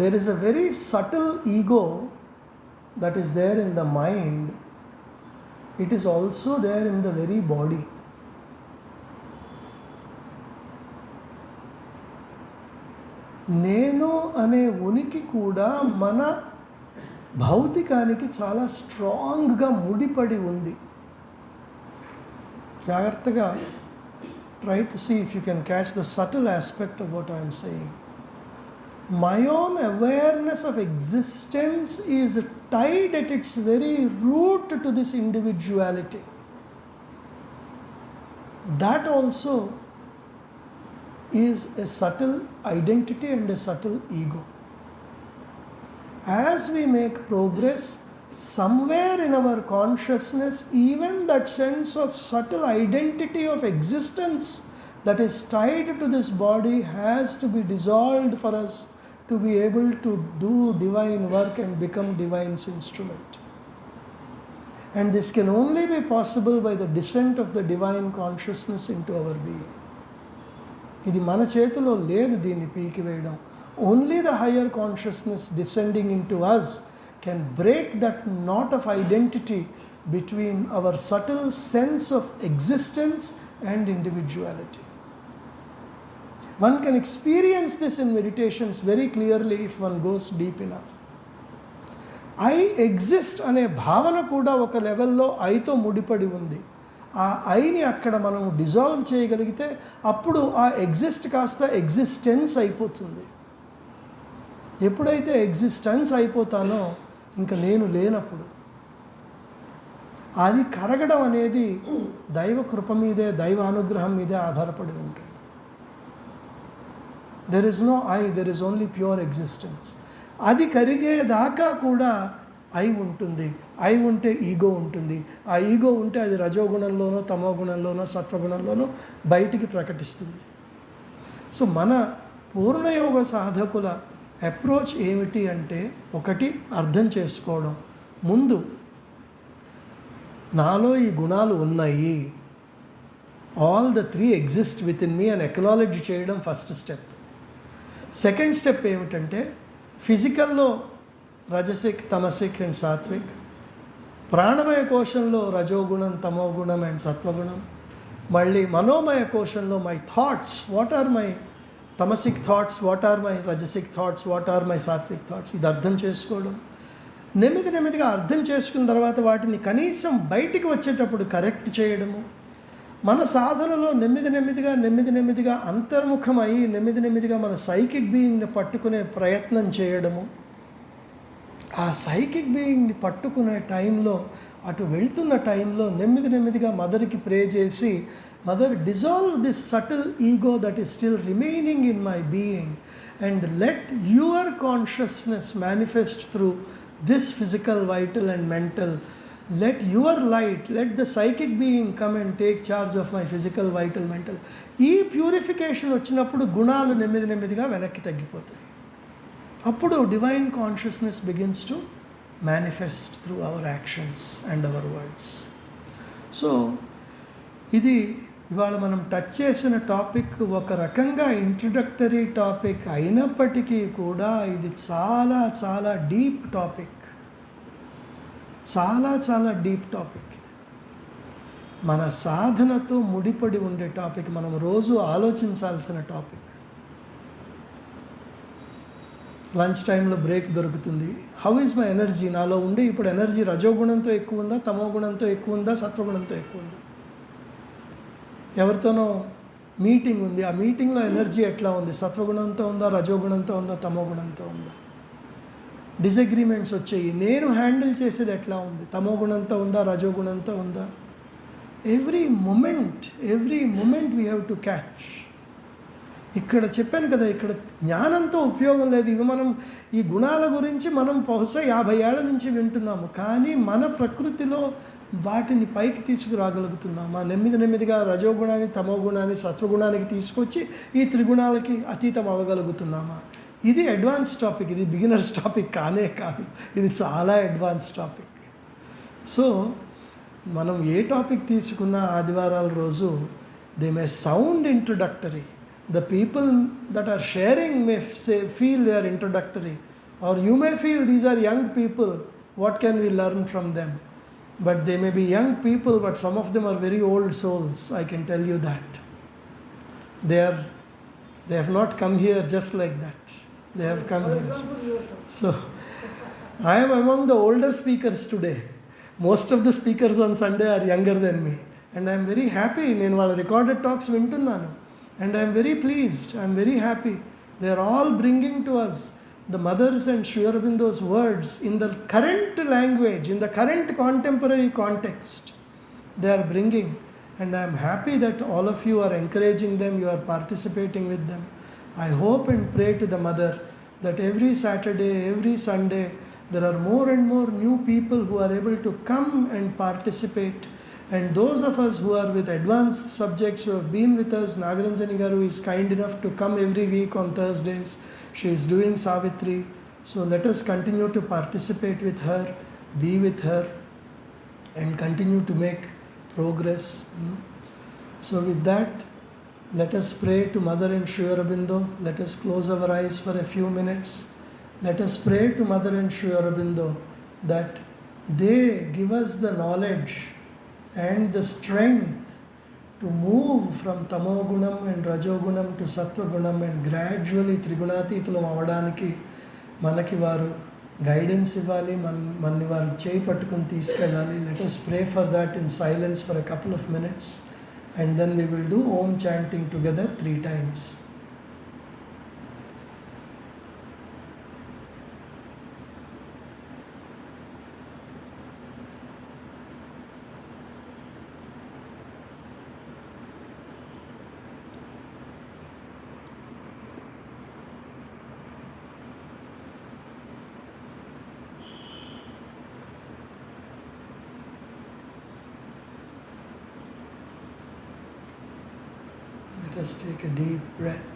there is a very subtle ego that is there in the mind. It is also there in the very body. నేను అనే ఉనికి కూడా మన భౌతికానికి చాలా స్ట్రాంగ్గా ముడిపడి ఉంది. జాగ్రత్తగా try to see if you can catch the subtle aspect of what I am saying. My own awareness of existence is tied at its very root to this individuality. that also is a subtle identity and a subtle ego. As we make progress, somewhere in our consciousness, even that sense of subtle identity of existence that is tied to this body has to be dissolved for us to be able to do divine work and become divine's instrument. And this can only be possible by the descent of the divine consciousness into our being. ఇది మన చేతిలో లేదు దీన్ని పీకివేయడం. Only the higher consciousness descending into us can break that knot of identity between our subtle sense of existence and individuality. One can experience this in meditations very clearly if one goes deep enough. I exist అనే భావన కూడా ఒక లెవెల్లో ఐతో ముడిపడి ఉంది. ఆ ఐని అక్కడ మనం డిజాల్వ్ చేయగలిగితే అప్పుడు ఆ ఎగ్జిస్ట్ కాస్త ఎగ్జిస్టెన్స్ అయిపోతుంది. ఎప్పుడైతే ఎగ్జిస్టెన్స్ అయిపోతానో ఇంకా నేను లేనప్పుడు అది కరగడం అనేది దైవ కృప మీదే, దైవ అనుగ్రహం మీదే ఆధారపడి ఉంటుంది. There is no I, there is only pure existence. అది కరిగేదాకా కూడా ఐ ఉంటుంది. ఐ ఉంటే ఈగో ఉంటుంది. ఆ ఈగో ఉంటే అది రజోగుణంలోనో తమో గుణంలోనో సత్వగుణంలోనో బయటికి ప్రకటిస్తుంది. సో మన పూర్ణయోగ సాధకుల అప్రోచ్ ఏమిటి అంటే, ఒకటి అర్థం చేసుకోవడం. ముందు నాలో ఈ గుణాలు ఉన్నాయి, all the 3 exist with in me అని ఎక్నాలెడ్జ్ చేయడం ఫస్ట్ స్టెప్. సెకండ్ స్టెప్ ఏమిటంటే, ఫిజికల్లో రజసిక్, తమసిక్ అండ్ సాత్విక్, ప్రాణమయ కోశంలో రజోగుణం, తమోగుణం అండ్ సత్వగుణం, మళ్ళీ మనోమయ కోశంలో my thoughts, what are my tamasic thoughts, what are my rajasic thoughts, what are my sattvic thoughts. ఇది అర్థం చేసుకోవడం. నెమ్మదిగా అర్థం చేసుకున్న తర్వాత వాటిని కనీసం బయటికి వచ్చేటప్పుడు కరెక్ట్ చేయడము. మన సాధనలో నెమ్మదిగా అంతర్ముఖమై నెమ్మదిగా మన సైకిక్ బీయింగ్ని పట్టుకునే ప్రయత్నం చేయడము. ఆ సైకిక్ బీయింగ్ని పట్టుకునే టైంలో, అటు వెళ్తున్న టైంలో నెమ్మదిగా మదర్కి ప్రే చేసి, mother dissolve this subtle ego that is still remaining in my being and let your consciousness manifest through this physical, vital and mental. Let your light, let the psychic being come and take charge of my physical, vital, mental. ఈ purification వచ్చినప్పుడు గుణాలు నెమ్మదిగా వెనక్కి తగ్గిపోతాయి. అప్పుడు divine consciousness begins to manifest through our actions and our words. So ఇది ఇవాళ మనం టచ్ చేసిన టాపిక్ ఒక రకంగా ఇంట్రడక్టరీ టాపిక్ అయినప్పటికీ కూడా ఇది చాలా డీప్ టాపిక్. చాలా డీప్ టాపిక్. మన సాధనతో ముడిపడి ఉండే టాపిక్, మనం రోజు ఆలోచించాల్సిన టాపిక్. లంచ్ టైంలో బ్రేక్ దొరుకుతుంది. How is my energy? నాలో ఉండే ఇప్పుడు ఎనర్జీ రజోగుణంతో ఎక్కువ ఉందా, తమో గుణంతో ఎక్కువ ఉందా, సత్వగుణంతో ఎక్కువ ఉందా? ఎవరితోనో మీటింగ్ ఉంది, ఆ మీటింగ్లో ఎనర్జీ ఎట్లా ఉంది? సత్వగుణంతో ఉందా, రజోగుణంతో ఉందా, తమో గుణంతో ఉందా? డిసగ్రిమెంట్స్ వచ్చాయి, నేను హ్యాండిల్ చేసేది ఎట్లా ఉంది? తమో గుణంతో ఉందా, రజోగుణంతో ఉందా? Every moment we have to catch. ఇక్కడ చెప్పాను కదా, ఇక్కడ జ్ఞానంతో ఉపయోగం లేదు. ఇవి మనం ఈ గుణాల గురించి మనం బహుశా 50 ఏళ్ల నుంచి వింటున్నాము, కానీ మన ప్రకృతిలో వాటిని పైకి తీసుకురాగలుగుతున్నామా? నెమ్మదిగా రజోగుణాన్ని, తమో గుణాన్ని, సత్వగుణానికి తీసుకొచ్చి ఈ త్రిగుణాలకి అతీతం అవ్వగలుగుతున్నామా? ఇది అడ్వాన్స్ టాపిక్. ఇది బిగినర్స్ టాపిక్ కానే కాదు, ఇది చాలా అడ్వాన్స్ టాపిక్. సో మనం ఏ టాపిక్ తీసుకున్నా ఆదివారాల రోజు they may sound introductory. The people that are sharing may feel they are introductory, or you may feel these are young people, what can we learn from them? But they may be young people, but some of them are very old souls, I can tell you that. They have not come here just like that. They have come here. So I am among the older speakers today. Most of the speakers on Sunday are younger than me, and I am very happy. Nenu vaalla recorded talks vintunnanu. And I am very pleased, I am very happy. They are all bringing to us the mothers and Sri Aurobindo's words in the current language, in the current contemporary context. They are bringing. And I am happy that all of you are encouraging them, you are participating with them. I hope and pray to the Mother that every Saturday, every Sunday, there are more and more new people who are able to come and participate. And those of us who are with advanced subjects, who have been with us, Nagaranjani Garu is kind enough to come every week on Thursdays. She is doing Savitri. So let us continue to participate with her, be with her, and continue to make progress. So with that, let us pray to Mother and Sri Aurobindo. Let us close our eyes for a few minutes. Let us pray to Mother and Sri Aurobindo that they give us the knowledge and the strength to move from Tamogunam and Rajogunam to Sattvagunam and gradually Trigunatitulam avvadaniki మనకి వారు guidance ఇవ్వాలి, మనని వారు చేయి పట్టుకుని తీసుకెళ్ళాలి. Let us pray for that in silence for a couple of minutes, and then we will do Om chanting together 3 times. Let us take a deep breath.